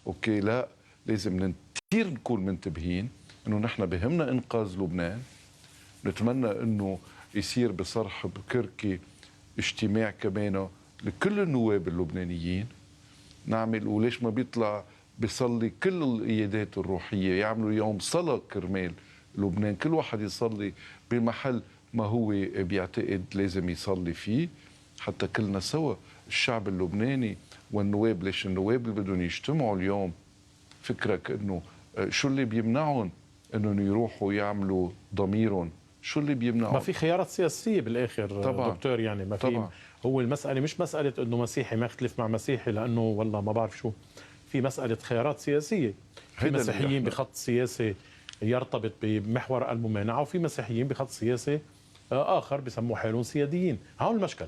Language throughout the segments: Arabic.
اوكي لا، لازم كثير نكون منتبهين انه نحن بهمنا انقاذ لبنان. نتمنى انه يصير بصرح بكركي اجتماع كمان لكل النواب اللبنانيين نعمل، وليش ما بيطلع بيصلي كل القيادات الروحيه يعملوا يوم صلاه كرمال لبنان، كل واحد يصلي بمحل ما هو بيعتقد لازم يصلي فيه، حتى كلنا سوا الشعب اللبناني والنواب. ليش النواب اللي بدهم يجتمعوا اليوم فكرك انه شو اللي بيمنعهم انهم يروحوا يعملوا ضميرهم؟ شو اللي بيمنعهم؟ ما في خيارات سياسيه بالاخر طبعا دكتور، يعني ما في طبعا. هو المساله مش مساله انه مسيحي ما يختلف مع مسيحي لانه والله ما بعرف شو، في مساله خيارات سياسيه. في مسيحيين بخط سياسي يرتبط بمحور الممانعه، وفي مسيحيين بخط سياسي اخر بسموه حالهم سياديين. هون المشكل.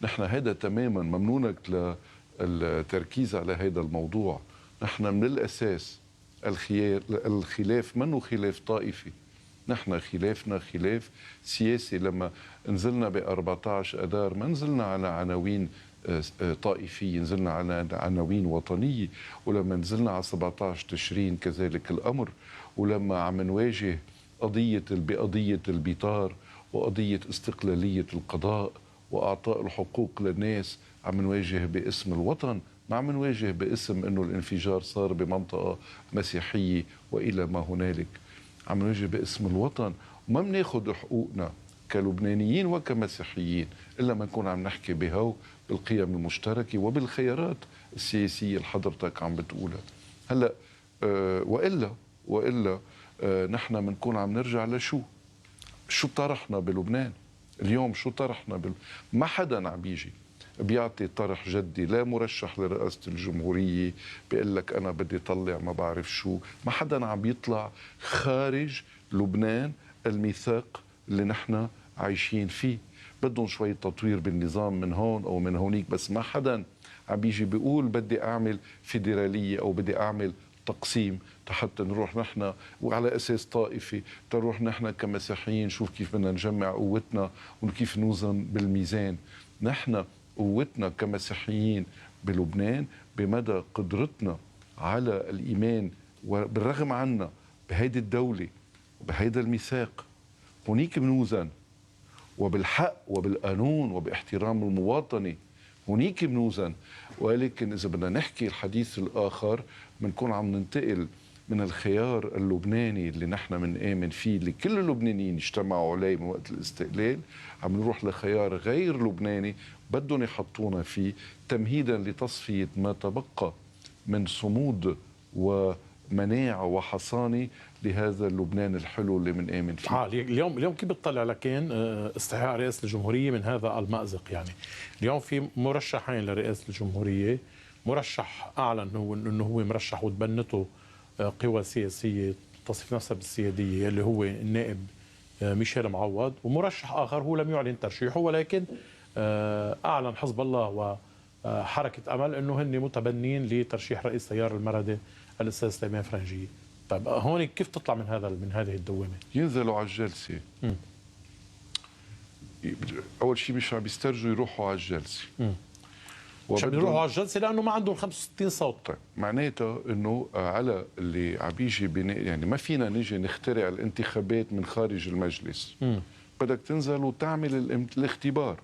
نحن هذا تماما ممنونك للتركيز على هذا الموضوع. نحن من الاساس الخلاف منه خلاف طائفي، نحن خلافنا خلاف سياسي. لما نزلنا ب 14 اذار ما نزلنا على عناوين طائفيه، نزلنا على عناوين وطنيه. ولما نزلنا على 17 تشرين كذلك الامر. ولما عم نواجه بقضيه البطار وقضيه استقلاليه القضاء واعطاء الحقوق للناس، عم نواجه باسم الوطن، ما عم نواجه باسم انه الانفجار صار بمنطقه مسيحيه والى ما هنالك. عم نواجه باسم الوطن، وما بناخذ حقوقنا كلبنانيين وكمسيحيين الا ما نكون عم نحكي بهو بالقيم المشتركه وبالخيارات السياسيه اللي حضرتك عم بتقولها. هلا والا نحن بنكون عم نرجع شو طرحنا بلبنان اليوم؟ شو طرحنا ما حدا عم بيجي بيعطي طرح جدي، لا مرشح لرئاسة الجمهورية بيقول لك أنا بدي طلع ما بعرف شو، ما حدا عم بيطلع خارج لبنان الميثاق اللي نحن عايشين فيه. بدهم شوية تطوير بالنظام من هون أو من هونيك، بس ما حدا عم بيجي بيقول بدي أعمل فيدرالية أو بدي أعمل تقسيم حتى نروح نحن وعلى اساس طائفي، تروح نحن كمسيحيين نشوف كيف بدنا نجمع قوتنا وكيف نوزن بالميزان. نحن قوتنا كمسيحيين بلبنان بمدى قدرتنا على الايمان وبالرغم عنا بهيدي الدوله وبهيدا الميثاق، هنيك بنوزن وبالحق وبالقانون وباحترام المواطنه، هنيك بنوزن. ولكن اذا بدنا نحكي الحديث الاخر بنكون عم ننتقل من الخيار اللبناني اللي نحن بنآمن فيه اللي كل اللبنانيين اجتمعوا عليه من وقت الاستقلال، عم نروح لخيار غير لبناني بدهم يحطونا فيه تمهيدا لتصفية ما تبقى من صمود ومناعة وحصانة لهذا اللبنان الحلو اللي بنآمن فيه. اليوم كيف بتطلع لكن استحقاق رئاسة الجمهورية من هذا المأزق؟ يعني اليوم في مرشحين لرئاسة الجمهورية، مرشح أعلن أنه هو مرشح وتبنته قوى سياسية تصف نفسها بالسيادية اللي هو النائب ميشيل معوض، ومرشح آخر هو لم يعلن ترشيحه ولكن أعلن حزب الله وحركة أمل أنه هن متبنين لترشيح رئيس تيار المردة الأستاذ سليمان فرنجية. طيب هون كيف تطلع من هذه الدوامة؟ ينزلوا على الجلسة. أول شيء مش عم بيسترجوا يروحوا على الجلسة. مش عم يروحوا على الجلسة لأنه ما عندهم 65 صوت. طيب معناتها أنه على اللي عم بيجي يعني ما فينا نيجي نخترع الانتخابات من خارج المجلس. بدك تنزل وتعمل الاختبار.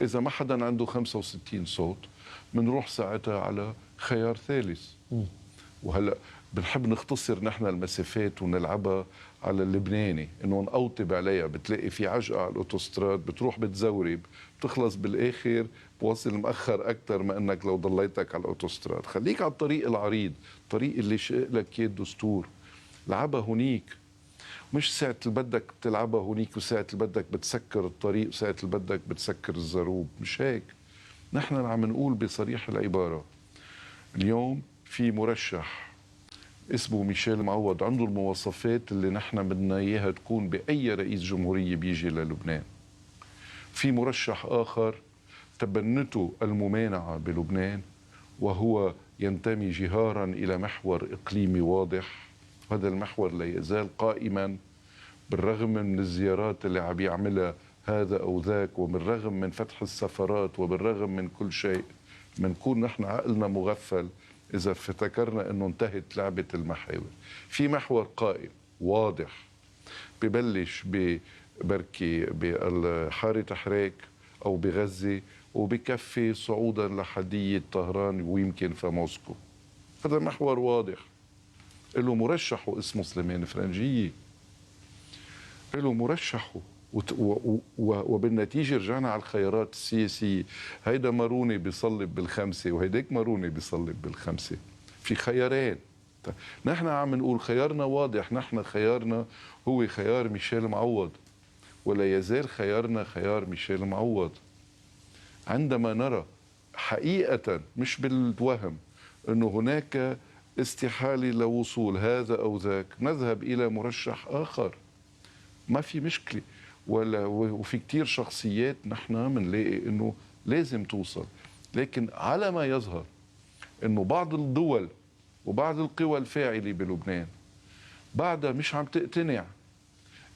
إذا ما حدا عنده 65 صوت بنروح ساعتها على خيار ثالث. وهلا بنحب نختصر نحن المسافات ونلعبها على اللبناني، انه نقوطب عليها. بتلاقي في عجقه على الاوتوستراد بتروح بتزورب بتخلص بالاخر بوصل مأخر اكثر ما انك لو ضليتك على الاوتوستراد. خليك على الطريق العريض، الطريق اللي شق لك اياه الدستور. لعبها هنيك، مش ساعة اللي بدك تلعبها هنيك وساعة اللي بدك بتسكر الطريق وساعة اللي بدك بتسكر الزروب. مش هيك. نحن عم نقول بصريح العبارة اليوم في مرشح اسمه ميشيل معوض عنده المواصفات اللي نحن بدنا اياها تكون باي رئيس جمهوريه بيجي للبنان. في مرشح اخر تبنته الممانعه بلبنان وهو ينتمي جهارا الى محور اقليمي واضح، هذا المحور لا يزال قائما بالرغم من الزيارات اللي عم يعملها هذا او ذاك، وبالرغم من فتح السفارات، وبالرغم من كل شيء. منكون نحن عقلنا مغفل إذا افتكرنا أنه انتهت لعبة المحاور. في محور قائم واضح ببلش بركي بحارة حريك أو بغزة وبكفي صعودا لحدية طهران ويمكن في موسكو. هذا محور واضح، له مرشحه اسمه سليمان فرنجية، له مرشحه وبالنتيجة رجعنا على الخيارات السياسية. هيدا ماروني بيصلب بالخمسة وهيداك ماروني بيصلب بالخمسة، في خيارين. نحن عم نقول خيارنا واضح، نحن خيارنا هو خيار ميشيل معوض، ولا يزال خيارنا خيار ميشيل معوض. عندما نرى حقيقة مش بالوهم أنه هناك استحالة لوصول هذا أو ذاك، نذهب إلى مرشح آخر، ما في مشكلة. وفي كتير شخصيات نحن بنلاقي أنه لازم توصل. لكن على ما يظهر أنه بعض الدول وبعض القوى الفاعلة بلبنان بعدها مش عم تقتنع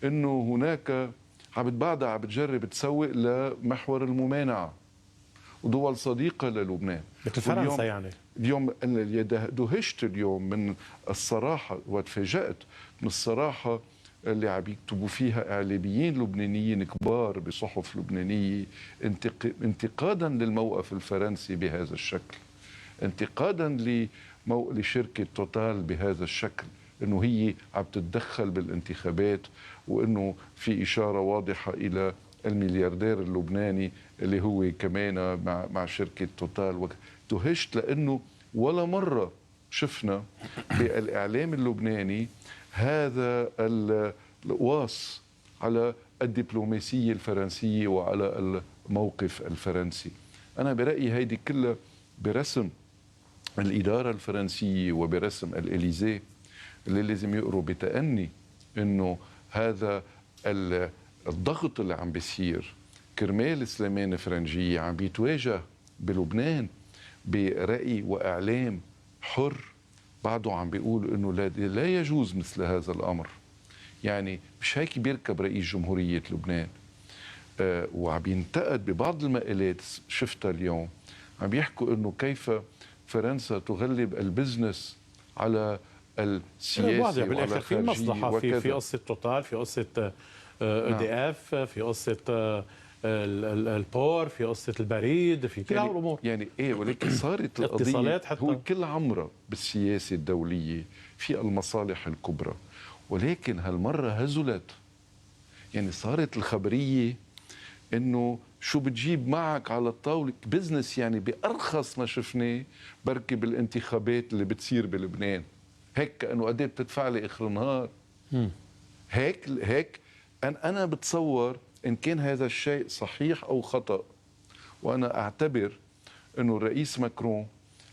أنه هناك بعدها عم بتجرب تسوق لمحور الممانعة، ودول صديقة للبنان مثل فرنسا. يعني اليوم دهشت اليوم من الصراحة وتفاجأت من الصراحة اللي عم يكتبوا فيها إعلاميين لبنانيين كبار بصحف لبنانية انتقادا للموقف الفرنسي بهذا الشكل، انتقادا لشركة توتال بهذا الشكل، انه هي عم تتدخل بالانتخابات، وانه في اشاره واضحه الى الملياردير اللبناني اللي هو كمان مع شركه توتال. دهشت لانه ولا مره شفنا بالاعلام اللبناني هذا القواس على الدبلوماسيه الفرنسيه وعلى الموقف الفرنسي. انا برايي هيدي كلها برسم الاداره الفرنسيه وبرسم الاليزيه اللي لازم يقروا بتأني انه هذا الضغط اللي عم بيصير كرمال سليمان فرنجية عم بيتواجه بلبنان برأي وإعلام حر بعده عم بيقول انه لا يجوز مثل هذا الامر. يعني مش هيك بيركب رئيس جمهورية لبنان. وعم ينتقد ببعض المقالات شفتها اليوم، عم يحكوا انه كيف فرنسا تغلب البزنس على السياسي بالاخر في مصلحه في قصه توتال، في قصه دي اف، في قصه البور، في قصه البريد، في كل هالامور. يعني ايه، ولكن صارت القضيه هو كل عمره بالسياسه الدوليه في المصالح الكبرى، ولكن هالمره هزلت. يعني صارت الخبريه انه شو بتجيب معك على الطاوله بزنس، يعني بارخص ما شفناه بركي بالانتخابات اللي بتصير بلبنان. هيك كانه قد ايه بتدفع لي اخر النهار. هيك انا بتصور ان كان هذا الشيء صحيح او خطا، وانا اعتبر انه الرئيس ماكرون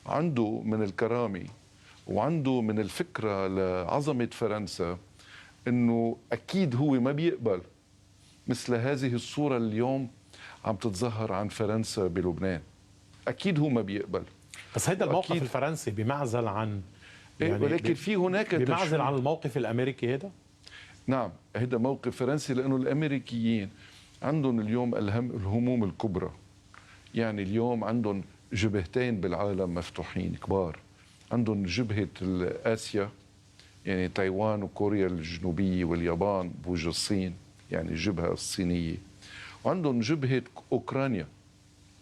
عنده من الكرامه وعنده من الفكره لعظمه فرنسا، انه اكيد هو ما بيقبل مثل هذه الصوره اليوم عم تتظاهر عن فرنسا بلبنان. اكيد هو ما بيقبل. بس هيدا الموقف الفرنسي بمعزل عن يعني ولكن في هناك بمعزل عن الموقف الامريكي. هذا نعم، هذا موقف فرنسي لانه الامريكيين عندهم اليوم الهموم الكبرى. يعني اليوم عندهم جبهتين بالعالم مفتوحين كبار. عندهم جبهه اسيا، يعني تايوان وكوريا الجنوبيه واليابان بوجه الصين، يعني الجبهه الصينيه. وعندهم جبهه اوكرانيا.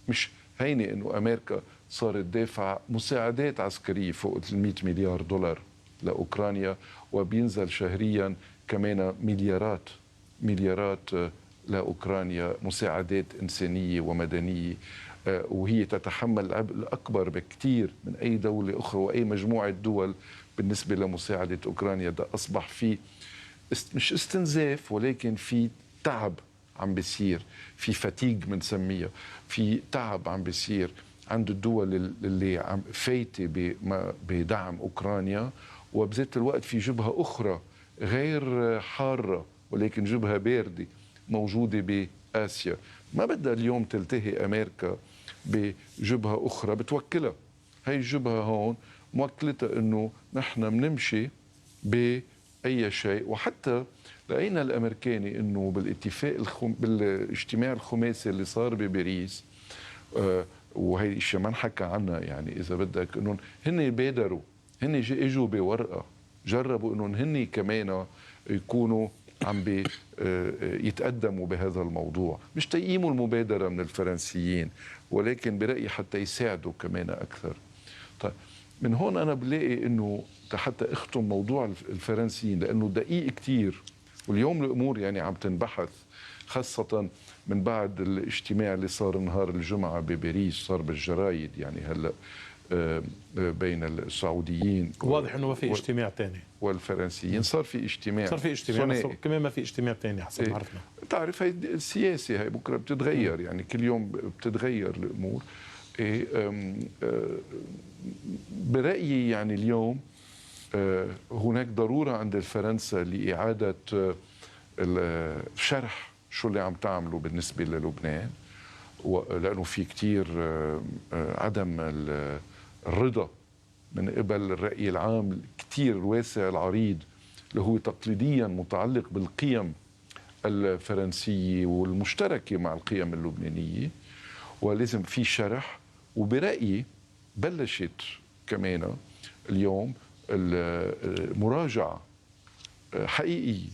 مش هينه انه امريكا صارت دافع مساعدات عسكريه فوق 100 مليار دولار لاوكرانيا، وبينزل شهريا كمان مليارات لاوكرانيا مساعدات انسانيه ومدنيه، وهي تتحمل العبء الاكبر بكثير من اي دوله اخرى واي مجموعه دول بالنسبه لمساعده اوكرانيا. ده اصبح في مش استنزاف، ولكن في تعب عم بيصير، في فتيج بنسميها، في تعب عم بيصير عند الدول اللي عم فايته بدعم اوكرانيا. وبذات الوقت في جبهه اخرى غير حاره ولكن جبهه بارده موجوده باسيا. ما بدها اليوم تلتهي امريكا بجبهه اخرى بتوكلها. هي الجبهه هون موكلتها انه نحن بنمشي باي شيء. وحتى لقينا الامريكاني انه بالاتفاق بالاجتماع الخماسي اللي صار بباريس وهي الاشياء ما انحكى عنها، يعني اذا بدك انهم هن بادروا، هن اجوا بورقه، جربوا انهم هن كمان يكونوا عم يتقدموا بهذا الموضوع، مش تقييموا المبادره من الفرنسيين، ولكن برايي حتى يساعدوا كمان اكثر. طيب من هون انا بلاقي انه حتى اختم موضوع الفرنسيين لانه دقيق كثير، واليوم الامور يعني عم تنبحث، خاصه من بعد الاجتماع اللي صار نهار الجمعه بباريس، صار بالجرايد يعني هلا بين السعوديين واضح انه ما في اجتماع ثاني والفرنسيين. صار في اجتماع، بس كمان ما في اجتماع ثاني حسب ما عرفنا. بتعرف هي السياسه، هي بكره بتتغير، يعني كل يوم بتتغير الامور. برأيي يعني اليوم هناك ضرورة عند فرنسا لإعادة الشرح شو اللي عم تعملوا بالنسبة للبنان، لأنه في كتير عدم الرضا من قبل الرأي العام كتير الواسع العريض اللي هو تقليديا متعلق بالقيم الفرنسية والمشتركة مع القيم اللبنانية، ولازم في شرح. وبرأيي بلشت كمان اليوم المراجعة حقيقية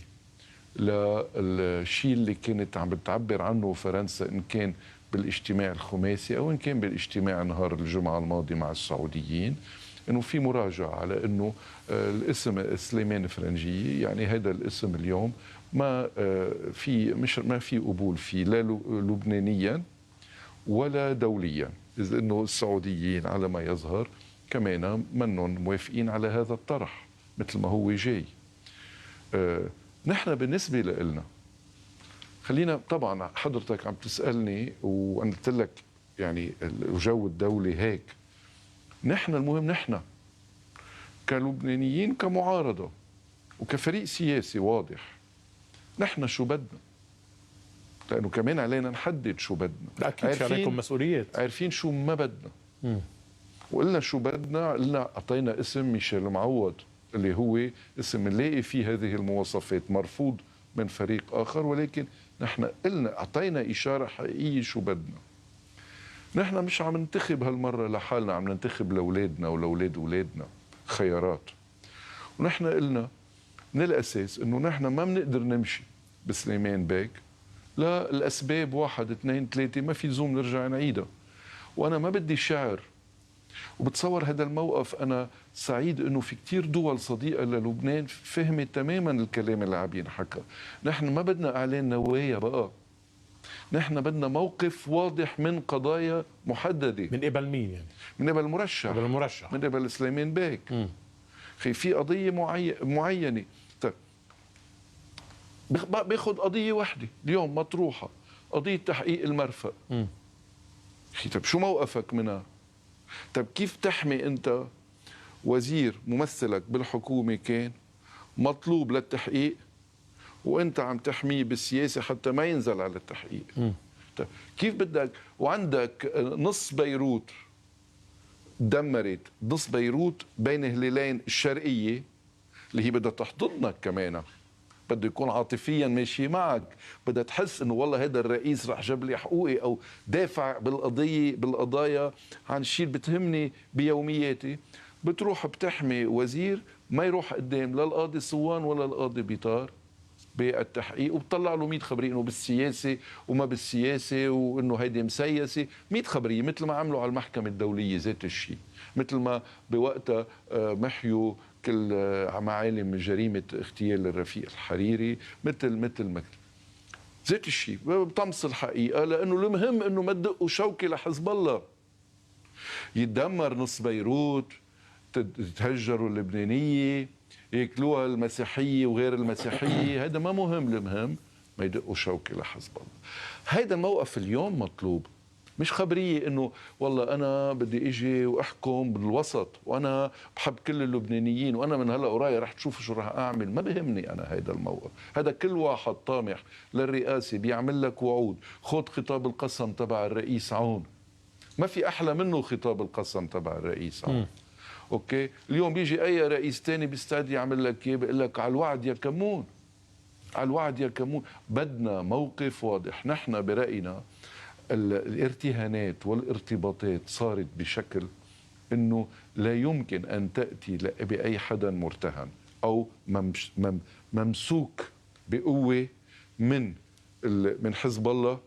للشيء اللي كانت عم بتعبر عنه فرنسا، إن كان بالاجتماع الخماسي أو إن كان بالاجتماع نهار الجمعة الماضي مع السعوديين، إنه في مراجعة على إنه الاسم سليمان فرنجية، يعني هذا الاسم اليوم ما في قبول فيه لا لبنانيا ولا دوليا، إذ أنه السعوديين على ما يظهر كمان منهم موافقين على هذا الطرح مثل ما هو جاي. نحن بالنسبة لنا خلينا، طبعا حضرتك عم تسألني وأنا قلت لك يعني الجو الدولي هيك، نحن المهم نحن كلبنانيين كمعارضة وكفريق سياسي واضح نحن شو بدنا، لأنه كمان علينا نحدد شو بدنا. أكيد في عليكم مسؤوليات، عارفين شو ما بدنا وقلنا شو بدنا. قلنا أعطينا اسم ميشيل معوض اللي هو اسم نلاقي فيه هذه المواصفات، مرفوض من فريق آخر، ولكن نحن قلنا أعطينا إشارة حقيقية شو بدنا. نحن مش عم ننتخب هالمرة لحالنا، عم ننتخب لأولادنا ولأولاد أولادنا خيارات. ونحن قلنا من الأساس إنه نحن ما بنقدر نمشي بسليمان بيك، لا الأسباب 1 2 3 ما في لزوم نرجع نعيدها. وأنا ما بدي شعر، وبتصور هذا الموقف أنا سعيد إنه في كتير دول صديقة للبنان فهمت تماما الكلام اللي عم ينحكى. نحن ما بدنا إعلان نوايا بقى، نحن بدنا موقف واضح من قضايا محددة. من قبل مين يعني؟ من قبل المرشح، من قبل سليمان بيك. خي في قضية معينة. طيب باخذ قضية واحدة اليوم مطروحة، قضية تحقيق المرفأ. خي طيب شو موقفك منها؟ طيب كيف تحمي أنت وزير ممثلك بالحكومة كان مطلوب للتحقيق وأنت عم تحميه بالسياسة حتى ما ينزل على التحقيق؟ طيب كيف بدك وعندك نص بيروت دمرت، نص بيروت بين هلالين الشرقية اللي هي بدها تحضنك كمان، بده يكون عاطفيا ماشي معك، بدها تحس انه والله هذا الرئيس رح جاب لي حقوقي او دافع بالقضايا عن شيء بتهمني بيومياتي. بتروح بتحمي وزير ما يروح قدام لا القاضي صوان ولا القاضي بيطار بالتحقيق، وبطلع له 100 خبريه انه بالسياسه وما بالسياسه وانه هيدي مسيسه، 100 خبريه مثل ما عملوا على المحكمه الدوليه ذات الشيء، مثل ما بوقتها محيوا كل معالم جريمه اغتيال الرفيق الحريري، مثل ذات الشيء بطمس الحقيقه، لانه المهم انه ما تدقوا شوكه لحزب الله، يتدمر نص بيروت، تتهجروا اللبنانيه، ياكلوها المسيحيه وغير المسيحيه، هذا ما مهم، المهم ما يدقوا شوكه لحزب الله. هذا الموقف اليوم مطلوب، مش خبريه انه والله انا بدي اجي واحكم بالوسط وانا بحب كل اللبنانيين وانا من هلا ورايا رح تشوفوا شو رح اعمل. ما بهمني انا هذا الموقف، هذا كل واحد طامح للرئاسه بيعمل لك وعود. خذ خطاب القسم تبع الرئيس عون، ما في احلى منه خطاب القسم تبع الرئيس عون. اوكي، اليوم بيجي اي رئيس تاني بيستعد يعمل لك اياه، بيقول لك على الوعد يا كمون، على الوعد يا كمون. بدنا موقف واضح. نحن براينا الارتهانات والارتباطات صارت بشكل انه لا يمكن ان تاتي باي حدا مرتهن او ممسوك بقوه من حزب الله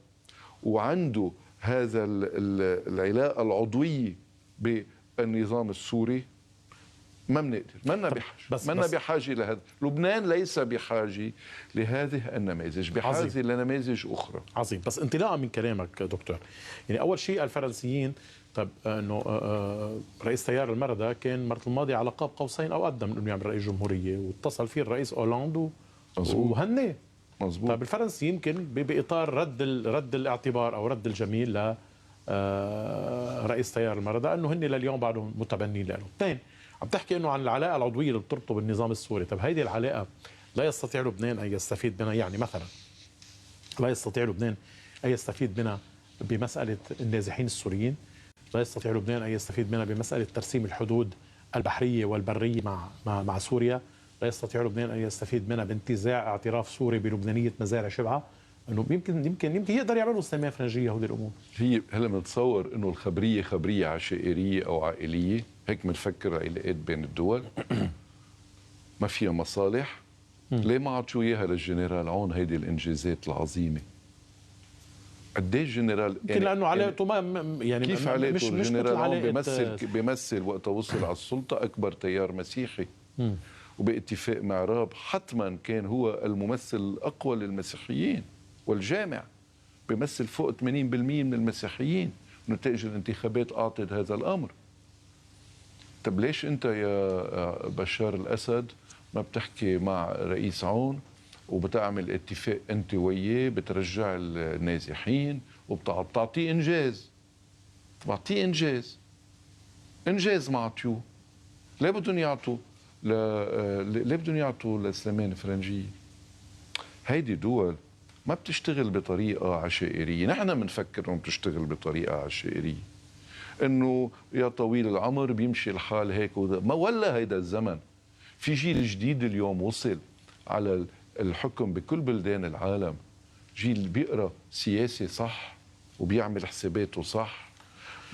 وعنده هذا العلاقه العضويه بالنظام السوري. ما بنقدر، منا بحاجه لهذا. لبنان ليس بحاجه لهذه النماذج، بحاجه لنماذج اخرى. عظيم. بس انطلاقا من كلامك دكتور، يعني اول شيء الفرنسيين، طب انه رئيس تيار المردة كان مرة الماضي على قاب قوسين او ادنى من انه يعمل رئيس جمهوريه، واتصل فيه الرئيس اولاند وهنيه. مظبوط. طيب الفرنسي يمكن باطار رد الاعتبار او رد الجميل ل رئيس تيار المردة انه هن لليوم بعدهم متبنين له. اثنين، عم تحكي انه عن العلاقه العضويه اللي بتربطه بالنظام السوري، طب هيدي العلاقه لا يستطيع لبنان ان يستفيد منها، يعني مثلا لا يستطيع لبنان ان يستفيد منها بمساله النازحين السوريين، لا يستطيع لبنان ان يستفيد منها بمساله ترسيم الحدود البحريه والبريه مع سوريا، لا يستطيع لبنان ان يستفيد منها بانتزاع اعتراف سوري بلبنانيه مزارع شبعه، انه يمكن يقدر يعملوا سليمان فرنجيه هودي الامور. هي هلا بنتصور انه الخبريه خبريه عشائريه او عائليه، هيك بنفكر علاقات بين الدول ما فيها مصالح. ليه ما عطوا اياها للجنرال عون هيدي الانجازات العظيمه؟ قديش جنرال يعني لانه علاقته ما يعني كيف علاقته؟ مش الجنرال عون علاقة بيمثل وقت وصل على السلطه اكبر تيار مسيحي، وباتفاق مع راب حتما كان هو الممثل الاقوى للمسيحيين والجامع، بيمثل فوق 80% من المسيحيين. نتائج الانتخابات اعطت هذا الامر. طب ليش انت يا بشار الاسد ما بتحكي مع رئيس عون وبتعمل اتفاق انت وياه بترجع النازحين وبتعطيه انجاز؟ بعطيه انجاز ما عطيوه. ليه بدهم يعطوا ليه بدهم يعطوا لسليمان فرنجيه؟ هيدي دول ما بتشتغل بطريقه عشائريه. نحن بنفكر انه بتشتغل بطريقه عشائريه، انه يا طويل العمر بيمشي الحال هيك ما ولا هيدا الزمن. في جيل جديد اليوم وصل على الحكم بكل بلدان العالم، جيل بيقرا سياسي صح وبيعمل حساباته صح.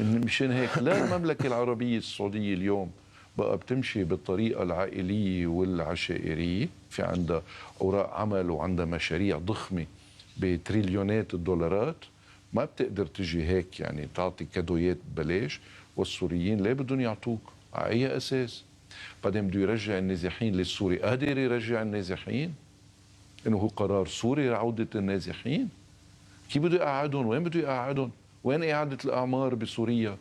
مشان هيك لا المملكه العربيه السعوديه اليوم بقى بتمشي بالطريقه العائليه والعشائريه، في عندها اوراق عمل وعندها مشاريع ضخمه بتريليونات الدولارات، ما بتقدر تجي هيك يعني تعطي كادويات ببلاش. والسوريين ليه بدهم يعطوك؟ على اي اساس؟ بعدين بده يرجع النازحين للسوري، قادر يرجع النازحين؟ انه هو قرار سوري لعودة النازحين؟ كيف بده يقعدهم؟ وين بده يقعدهم؟ وين إعادة الأعمار بسوريا؟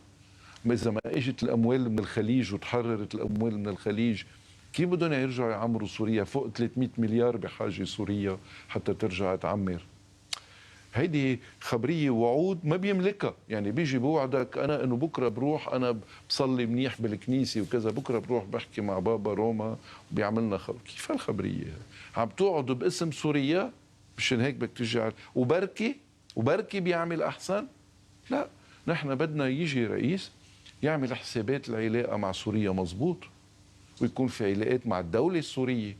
ما إذا ما اجت الأموال من الخليج وتحررت الأموال من الخليج، كيف بدهم يرجعوا يعمروا سوريا؟ فوق 300 مليار بحاجة سوريا حتى ترجع تعمر. هيدي خبرية وعود ما بيملكها، يعني بيجي بوعدك أنا إنه بكرة بروح أنا بصلي منيح بالكنيسة وكذا، بكرة بروح بحكي مع بابا روما وبيعملنا كيف هالخبرية؟ عم توعدوا باسم سوريا مشان هيك بدك ترجع وبركي بيعمل أحسن؟ لا، نحن بدنا يجي رئيس يعمل حسابات العلاقة مع سوريا مزبوط، ويكون في علاقات مع الدولة السورية،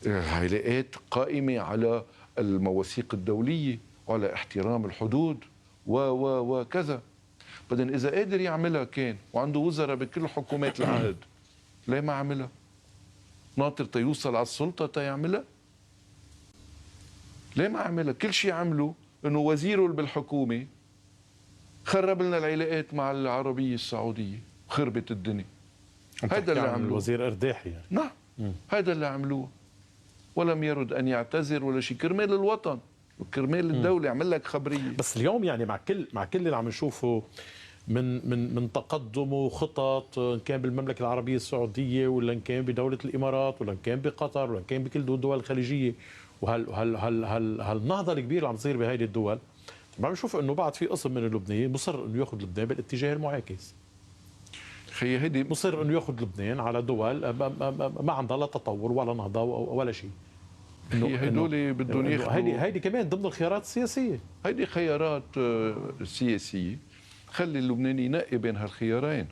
علاقات قائمة على المواثيق الدولية وعلى احترام الحدود وكذا. بعدين إذا قادر يعملها كان وعنده وزراء بكل حكومات العهد، ليه ما عملها؟ ناطر تيوصل على السلطة تيعملها؟ ليه ما عملها؟ كل شيء عمله إنه وزيره بالحكومة خرب لنا العلاقات مع العربية السعودية وخربت الدنيا. هيدا اللي عملوه الوزير أرداحي يعني. نعم، هيدا اللي عملوه، ولم يرد أن يعتذر ولا شيء، كرمال الوطن وكرمال الدولة. عمل لك خبرية. بس اليوم يعني مع كل اللي عم نشوفه من تقدم وخطط، ان كان بالمملكه العربيه السعوديه ولا ان كان بدوله الامارات ولا ان كان بقطر ولا ان كان بكل الدول الخليجيه، وهالنهضه الكبيره اللي عم تصير بهيدي الدول، عم نشوف انه بعد في قسم من اللبنانيين مصر انه ياخذ لبنان بالاتجاه المعاكس. هيدي مصر انه ياخذ لبنان على دول ما عندها لا تطور ولا نهضه ولا شيء. هدول بدهم ياخذوا هيدي كمان ضمن الخيارات السياسيه. هيدي خيارات سياسيه. خلي اللبناني ينقي بين هالخيارين،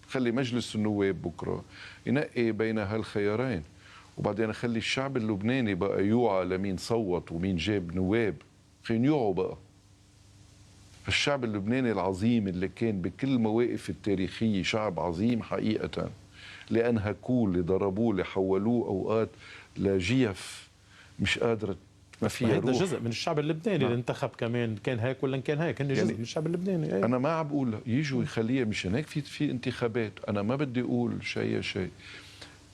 خلي مجلس النواب بكره ينقي بين هالخيارين، وبعدين خلي الشعب اللبناني بقى يوعى لمين صوت ومين جاب نواب. خلينا يوعوا بقى. الشعب اللبناني العظيم اللي كان بكل المواقف التاريخية شعب عظيم حقيقة، اللي أنهكوه، اللي ضربوه، اللي حولوه أوقات لجيف مش قادرة ما فيها هذا روح. جزء من الشعب اللبناني اللي انتخب كمان، كان هيك ولا كان هيك، هن جزء من الشعب اللبناني. ايه؟ أنا ما عم بقول يجوا يخليها مشان هيك في انتخابات. أنا ما بدي أقول شيء.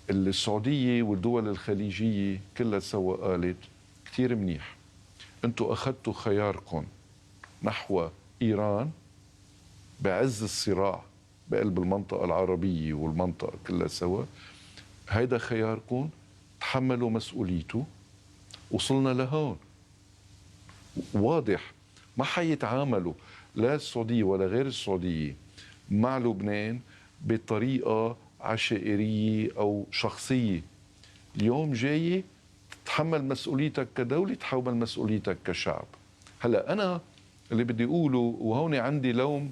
السعودية والدول الخليجية كلها سوا قالت كتير منيح، أنتوا أخذتوا خياركم نحو إيران بعز الصراع بقلب المنطقة العربية والمنطقة كلها سوا، هيدا خياركم، تحملوا مسؤوليته. وصلنا لهون واضح، ما حيتعاملوا لا السعودية ولا غير السعودية مع لبنان بطريقة عشائرية أو شخصية. اليوم جاي تتحمل مسؤوليتك كدولة، تحمل مسؤوليتك كشعب. هلأ أنا اللي بدي أقوله، وهون عندي لوم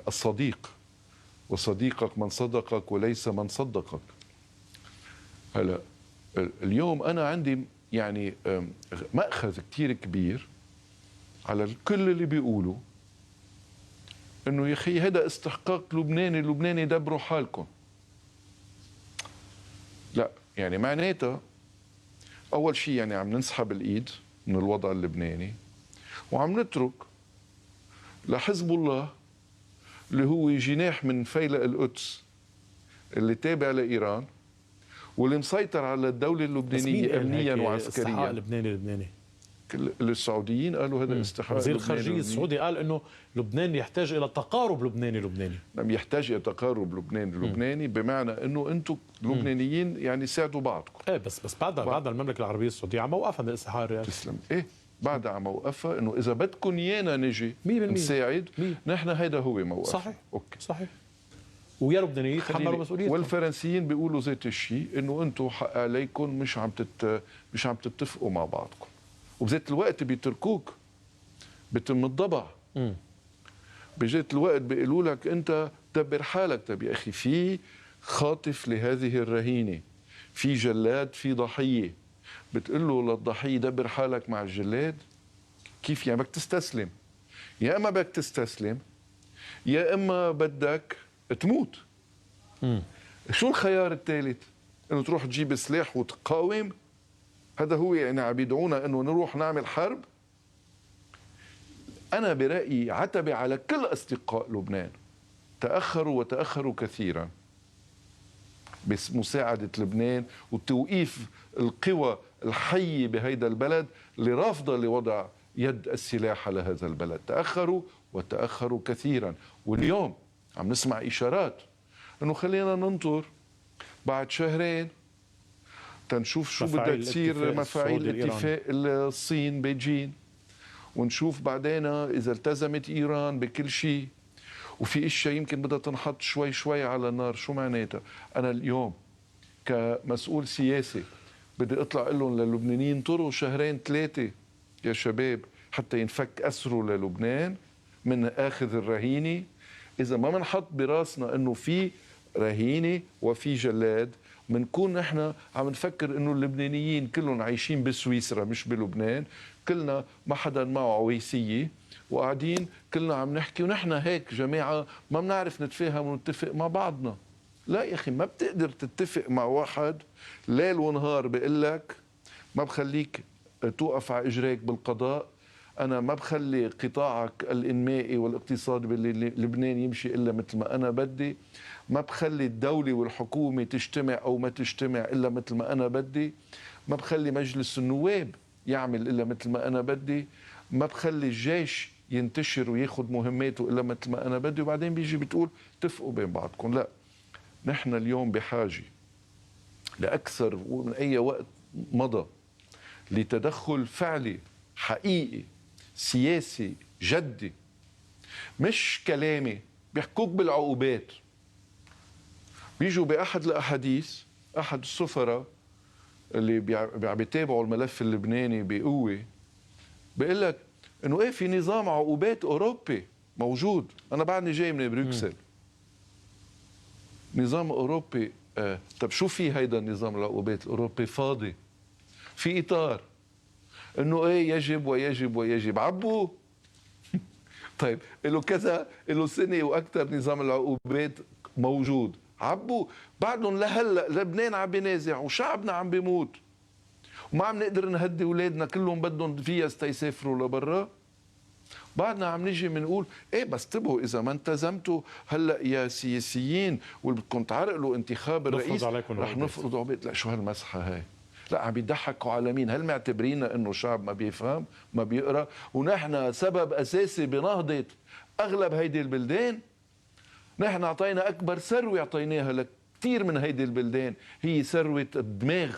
الصديق، وصديقك من صدقك وليس من صدقك. هلا اليوم انا عندي يعني مأخذ كتير كبير على الكل اللي بيقولوا انه يا اخي هذا استحقاق لبناني دبروا حالكم. لا، يعني معناتها اول شيء يعني عم ننسحب الايد من الوضع اللبناني، وعم نترك لحزب الله اللي هو جناح من فيلق القدس اللي تابع لإيران واللي مسيطر على الدولة اللبنانية أمنيا وعسكريا. استحقاق لبناني. كل السعوديين قالوا هذا استحقاق. وزير الخارجية السعودي قال انه لبنان يحتاج الى تقارب لبناني. لم يحتاج الى تقارب لبناني بمعنى انه انتم لبنانيين يعني ساعدوا بعضكم. ايه بس بعد المملكة العربية السعودية عم موقفها من الاستحقاق الرئاسي. تسلم. ايه بعد عم موقفها انه اذا بدكم يانا نجي نساعد، نحن هيدا هو موقف. صحيح. اوكي صحيح. ويا لبنانيين تحملوا مسؤوليتهم. والفرنسيين بيقولوا ذات الشيء، انه انتم حق عليكم مش عم تتفقوا مع بعضكم، وبذات الوقت بيتركوك بتم الضبع. بجات الوقت بيقولوا لك انت دبر حالك. طب يا اخي، في خاطف لهذه الرهينه، في جلاد، في ضحيه، بتقول له للضحيه دبر حالك مع الجلاد؟ كيف يعني؟ بدك تستسلم، يا اما بدك تستسلم يا اما بدك تموت. شو الخيار الثالث؟ انه تروح تجيب سلاح وتقاوم؟ هذا هو يعني عم يدعونا انه نروح نعمل حرب؟ انا برايي عتبه على كل اصدقاء لبنان، تاخروا كثيرا بمساعده لبنان وتوقيف القوى الحيه بهيدا البلد اللي رافضه لوضع يد السلاح على هذا البلد. تاخروا كثيرا، واليوم عم نسمع اشارات انه خلينا ننطر بعد شهرين تنشوف شو بدها تصير مفاعيل اتفاق الصين بيجين، ونشوف بعدين اذا التزمت ايران بكل شيء، وفي اشياء يمكن بدها تنحط شوي على النار. شو معناتها؟ انا اليوم كمسؤول سياسي بدي اطلع اقول لهم للبنانيين انطروا شهرين 3 يا شباب حتى ينفك اسره للبنان من اخذ الرهينه. اذا ما بنحط براسنا انه في رهينه وفي جلاد، بنكون نحن عم نفكر انه اللبنانيين كلهم عايشين بسويسرا مش بلبنان، كلنا ما حدا معه عويسيه، وقاعدين كلنا عم نحكي ونحن هيك جماعه ما بنعرف نتفاهم ونتفق مع بعضنا. لا يا اخي، ما بتقدر تتفق مع واحد ليل ونهار بيقول لك ما بخليك توقف على اجريك بالقضاء، انا ما بخلي قطاعك الانمائي والاقتصادي بلبنان يمشي الا مثل ما انا بدي، ما بخلي الدوله والحكومه تجتمع او ما تجتمع الا مثل ما انا بدي، ما بخلي مجلس النواب يعمل الا مثل ما انا بدي، ما بخلي الجيش ينتشر وياخذ مهماته الا مثل ما انا بدي. وبعدين بيجي بتقول اتفقوا بين بعضكم. لا، نحن اليوم بحاجه لاكثر من اي وقت مضى لتدخل فعلي حقيقي سياسي جدي، مش كلامي. بيحكوك بالعقوبات، بيجوا باحد الاحاديث احد السفراء اللي بيتابعوا الملف اللبناني بقوه بيقول لك انه ايه في نظام عقوبات اوروبي موجود. انا بعدني جاي من بروكسل، نظام اوروبي. طب شو في هيدا النظام العقوبات الاوروبي؟ فاضي، في اطار انه ايه يجب ويجب ويجب. عبوا طيب له كذا، له سنه واكثر نظام العقوبات موجود، عبوا بعدهم لهلا لبنان عم بينازع وشعبنا عم بيموت وما عم نقدر نهدي اولادنا كلهم بدهم فيها تيسافروا لبرا. بعدنا عم نيجي بنقول ايه بس انتبهوا اذا ما التزمتوا هلا يا سياسيين واللي بدكم تعرقلوا انتخاب الرئيس رح نفرض عقوبات. لا شو هالمسحه هاي؟ لا عم بيضحكوا على مين؟ هل معتبرينا انه شعب ما بيفهم ما بيقرا ونحن سبب اساسي بنهضه اغلب هيدي البلدان؟ نحن اعطينا اكبر ثروه اعطيناها لكثير من هيدي البلدان هي ثروه الدماغ.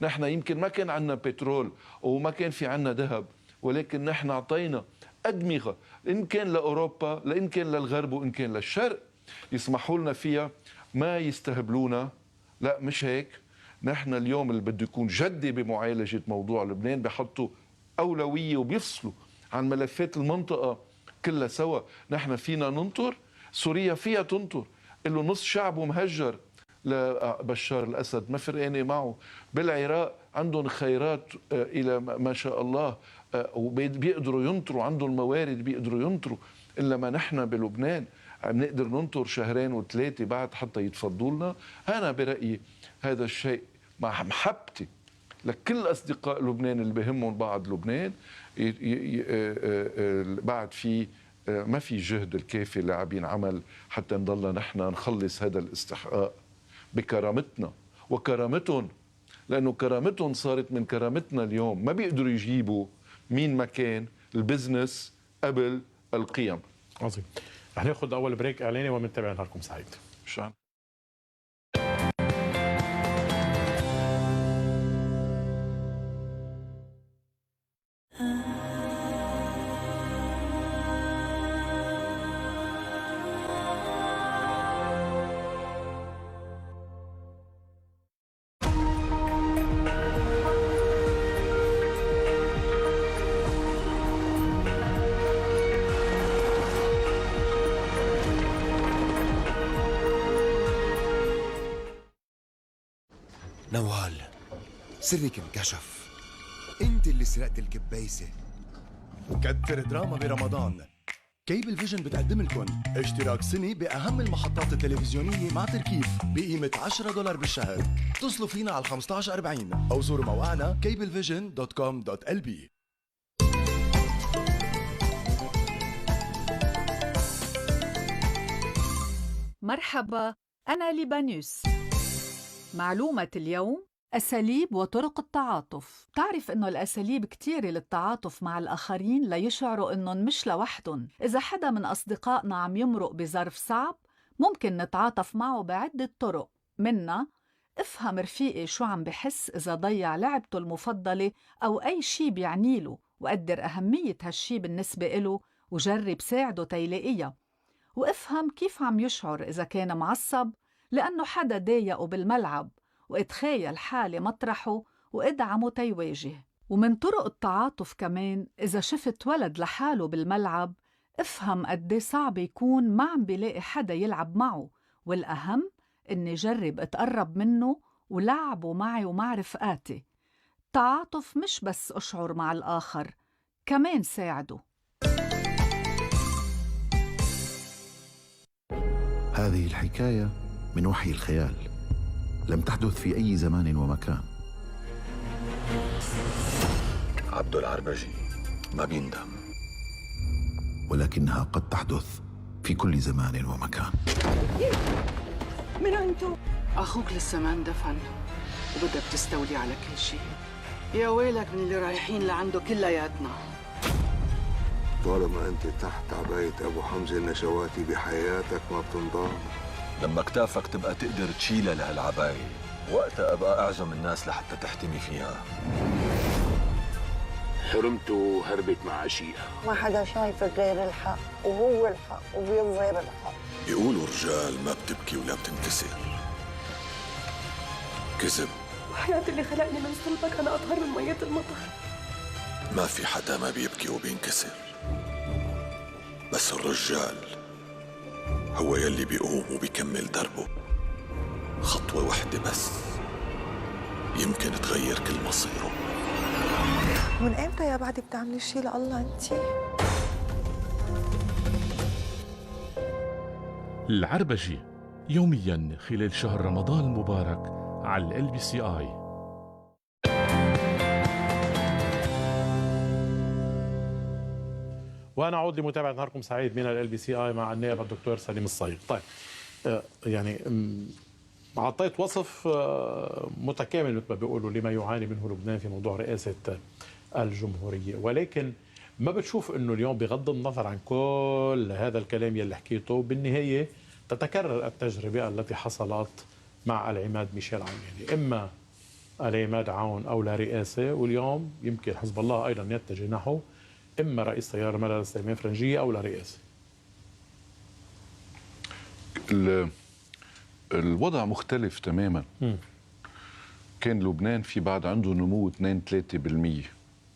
نحن يمكن ما كان عندنا بترول وما كان في عندنا ذهب، ولكن نحن اعطينا ادمغه ان كان لاوروبا لان كان للغرب وان كان للشرق يسمحوا لنا فيها ما يستهبلونا. لا مش هيك. نحن اليوم اللي بده يكون جدي بمعالجه موضوع لبنان بحطوا اولويه وبيفصلوا عن ملفات المنطقه كلها سوا. نحن فينا ننطر، سوريا فيها تنطر، له نص شعبه مهجر لبشار الأسد ما فرقانة معه. بالعراق عندهم خيرات إلى ما شاء الله وبيقدروا ينطروا، عندهم الموارد بيقدروا ينطروا. إلا ما نحن بلبنان عم نقدر ننطر شهرين وثلاثة بعد حتى يتفضوا لنا. أنا برأيي هذا الشيء مع محبتي لكل أصدقاء لبنان اللي بهمهم بعض لبنان بعد في ما في جهد الكافي اللي عم ينعمل حتى نضلنا نحن نخلص هذا الاستحقاق بكرامتنا وكرامتهم، لأنه كرامتهم صارت من كرامتنا اليوم. ما بيقدروا يجيبوا مين ما كان البزنس قبل القيم. عظيم. رح ناخذ أول بريك إعلاني ومنتابع. نهاركم سعيد. شكرا. نوال، سرك انكشف. انت اللي سرقت الكبايسة. كتر دراما برمضان. كيبل فيجن بتقدم لكم اشتراك سني بأهم المحطات التلفزيونية مع تركيب بقيمة $10 بالشهر. اتصلوا فينا على 1540 أو زوروا موقعنا cablevision.com.lb. مرحبا، أنا ليبانوس. معلومة اليوم: أساليب وطرق التعاطف. تعرف إنه الأساليب كتيرة للتعاطف مع الآخرين ليشعروا إنهم مش لوحدهم. إذا حدا من أصدقائنا عم يمرق بظرف صعب ممكن نتعاطف معه بعدة طرق. منا افهم رفيقي شو عم بحس إذا ضيع لعبته المفضلة أو أي شي بيعنيله، وقدر أهمية هالشي بالنسبة إله وجرب ساعده تيلاقيها. وافهم كيف عم يشعر إذا كان معصب لأنه حدا ضايقه بالملعب، واتخيل حالي مطرحه وادعمه تيواجه. ومن طرق التعاطف كمان إذا شفت ولد لحاله بالملعب افهم قدي صعب يكون ما عم بيلاقي حدا يلعب معه، والأهم إني جرب اتقرب منه ولعبه معي ومع رفقاتي. تعاطف مش بس أشعر مع الآخر، كمان ساعده. هذه الحكاية من وحي الخيال، لم تحدث في أي زمان ومكان. عبدو العربجي ما بيندم، ولكنها قد تحدث في كل زمان ومكان. من أنتو؟ أخوك لسه ما اندفن وبدك تستولي على كل شيء. يا ويلك من اللي رايحين لعنده كلياتنا. طالما أنت تحت عباية أبو حمزة النشواتي بحياتك ما بتنضام. لما كتافك تبقى تقدر تشيلها لهالعباية وقتها أبقى أعزم الناس لحتى تحتمي فيها. حرمته وهربت مع عشيقها. ما حدا شايفك غير الحق، وهو الحق وبيظهر الحق. بيقولوا رجال ما بتبكي ولا بتنكسر. كذب. وحياة اللي خلقني من صلبك أنا أطهر من مية المطر. ما في حدا ما بيبكي وبينكسر، بس الرجال هو يلي بيقوم وبيكمل دربه. خطوة واحدة بس يمكن تغير كل مصيره. من امتى يا بعدي بتعملي شي لله انتي؟ العربجي يوميا خلال شهر رمضان المبارك على LBCI. ونعود لمتابعة نهاركم سعيد من LBCI مع النائب الدكتور سليم الصايغ. طيب يعني عطيت وصف متكامل مثل ما بيقولوا لما يعاني منه لبنان في موضوع رئاسة الجمهورية، ولكن ما بتشوف انه اليوم بغض النظر عن كل هذا الكلام يلي حكيته بالنهاية تتكرر التجربة التي حصلت مع العماد ميشيل عون، يعني اما العماد عون او لا رئاسة، واليوم يمكن حزب الله ايضا يتجه نحو اما رئيس تيار مدى سليمان فرنجية او لا رئاسة. الوضع مختلف تماما. كان لبنان في بعد عنده نمو 2-3%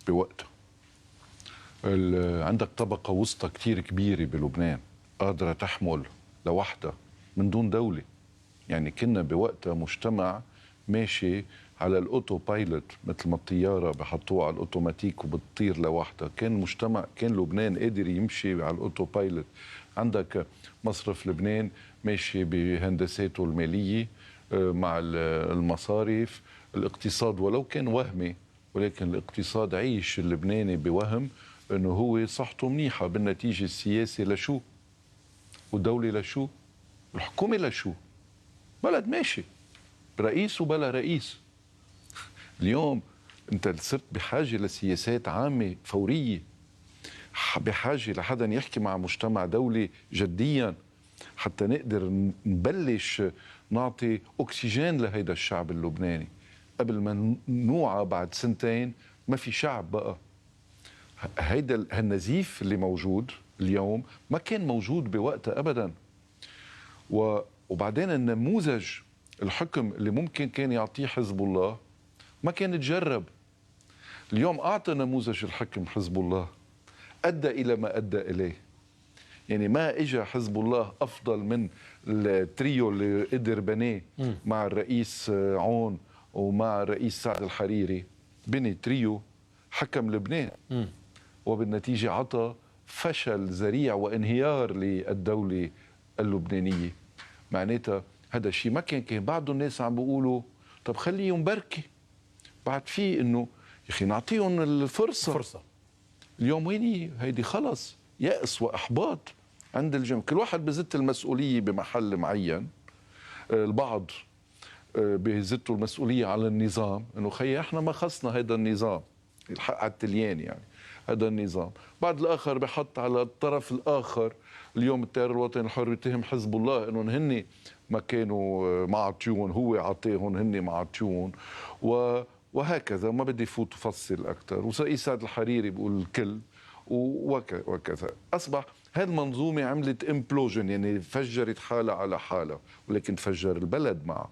بوقتها. عندك طبقة وسطى كتير كبيرة بلبنان قادرة تحمل لوحدها من دون دولة. يعني كنا بوقتها مجتمع ماشي على الاوتو بايلوت، مثل ما الطيارة بحطوها على الاوتوماتيك وبتطير لوحدها. كان مجتمع، كان لبنان قادر يمشي على الاوتو بايلوت. عندك مصرف لبنان ماشي بهندساته المالية مع المصارف. الاقتصاد ولو كان وهمي، ولكن الاقتصاد عيش اللبناني بوهم انه هو صحته منيحة، بالنتيجة السياسي لشو والدولة لشو الحكومة لشو، بلد ماشي برئيس وبلا رئيس. اليوم انت صرت بحاجة لسياسات عامة فورية، بحاجة لحدا يحكي مع مجتمع دولي جديا حتى نقدر نبلش نعطي أكسجين لهيدا الشعب اللبناني. قبل ما نوعى بعد سنتين ما في شعب بقى. هيدا النزيف اللي موجود اليوم ما كان موجود بوقتها أبدا. وبعدين النموذج الحكم اللي ممكن كان يعطيه حزب الله ما كان تجرب. اليوم أعطى نموذج الحكم حزب الله، أدى إلى ما أدى إليه. يعني ما إجا حزب الله أفضل من التريو اللي قدر بنيه مع الرئيس عون ومع الرئيس سعد الحريري. بني تريو حكم لبنان وبالنتيجة عطى فشل ذريع وانهيار للدولة اللبنانية. معناتها هذا الشيء ما كان بعض الناس عم بيقولوا طب خليهم بركي، بعد في انه يا اخي نعطيهم الفرصة. اليوم وين هيدي خلص يأس وإحباط عند الجميع. كل واحد بزت المسؤولية بمحل معين. البعض بيزتوا المسؤولية على النظام، انه خي احنا ما خصنا هذا النظام، الحق على التليان يعني هذا النظام. بعد الآخر بحط على الطرف الآخر اليوم التيار الوطني الحر يتهم حزب الله انهم هن ما كانوا معطيون، هو عطيهم، هن معطيون وهكذا. ما بدي فوت افصل اكثر. ورئيس سعد الحريري بيقول الكل وكذا. اصبح هذه المنظومه عملت امبلوجن، يعني فجرت حالها على حالها، ولكن فجر البلد معها.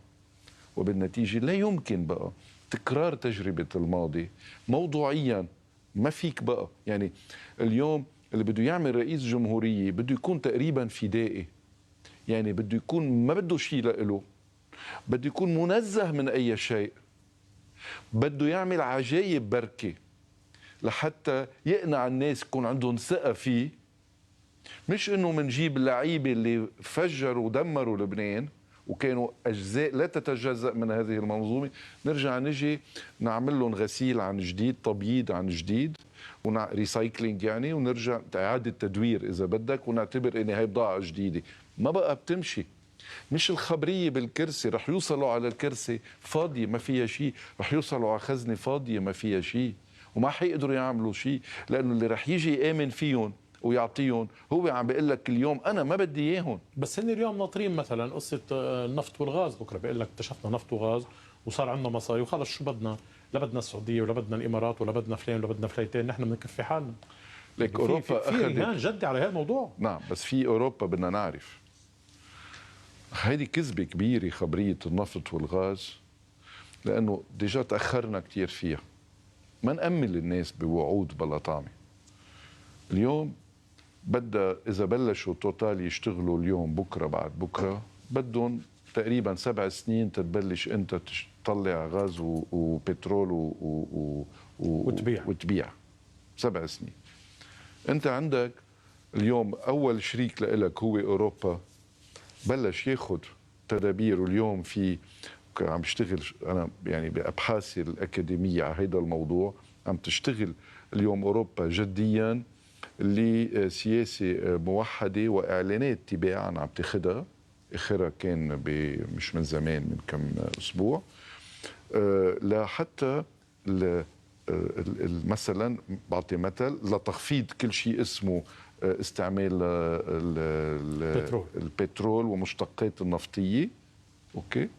وبالنتيجه لا يمكن بقى تكرار تجربه الماضي موضوعيا. ما فيك بقى يعني اليوم اللي بده يعمل رئيس جمهوريه بده يكون تقريبا فدائي، يعني بده يكون ما بده شيء لإله، بده يكون منزه من اي شيء، بده يعمل عجايب بركه لحتى يقنع الناس يكون عندهم ثقه فيه. مش انه منجيب اللعيبه اللي فجروا ودمروا لبنان وكانوا اجزاء لا تتجزأ من هذه المنظومه، نرجع نجي نعمل لهم غسيل عن جديد، تبييض عن جديد، ريسايكلينج يعني، ونرجع اعاده تدوير اذا بدك، ونعتبر ان هي بضاعه جديده. ما بقى بتمشي. مش الخبريه بالكرسي، رح يوصلوا على الكرسي فاضيه ما فيها شيء، رح يوصلوا على خزنه فاضيه ما فيها شيء، وما حيقدروا يعملوا شيء، لانه اللي رح يجي يامن فيهم ويعطيهم هو عم بيقول لك اليوم انا ما بدي اياهم. بس هن اليوم ناطرين مثلا قصه النفط والغاز، بكره بيقول لك اكتشفنا نفط وغاز وصار عندنا مصاري وخلص شو بدنا، لا بدنا السعوديه ولا بدنا الامارات ولا بدنا فلان ولا بدنا فليتين، نحن بنكفي حالنا. لك اوروبا في رهان جدي على هذا الموضوع. نعم، بس في اوروبا بدنا نعرف هيدي كذبه كبيره خبريه النفط والغاز، لانه ديجا تاخرنا كثير فيها. ما نأمل الناس بوعود بلا طعمه. اليوم بدها اذا بلشوا توتال يشتغلوا اليوم بكره بعد بكره بدهم تقريبا 7 سنين تتبلش انت تطلع غاز وبترول وتبيع 7 سنين. انت عندك اليوم اول شريك لك هو اوروبا، بلش ياخذ تدابير. اليوم في عم بشتغل انا يعني بابحاثي الاكاديميه على هذا الموضوع، عم تشتغل اليوم اوروبا جديا لسياسه موحده واعلانات تباعا عم تاخذها. اخرها كان مش من زمان، من كم اسبوع، لحتى مثلا بعطي مثل لتخفيض كل شيء اسمه استعمال البترول ومشتقات النفطيه، اوكي،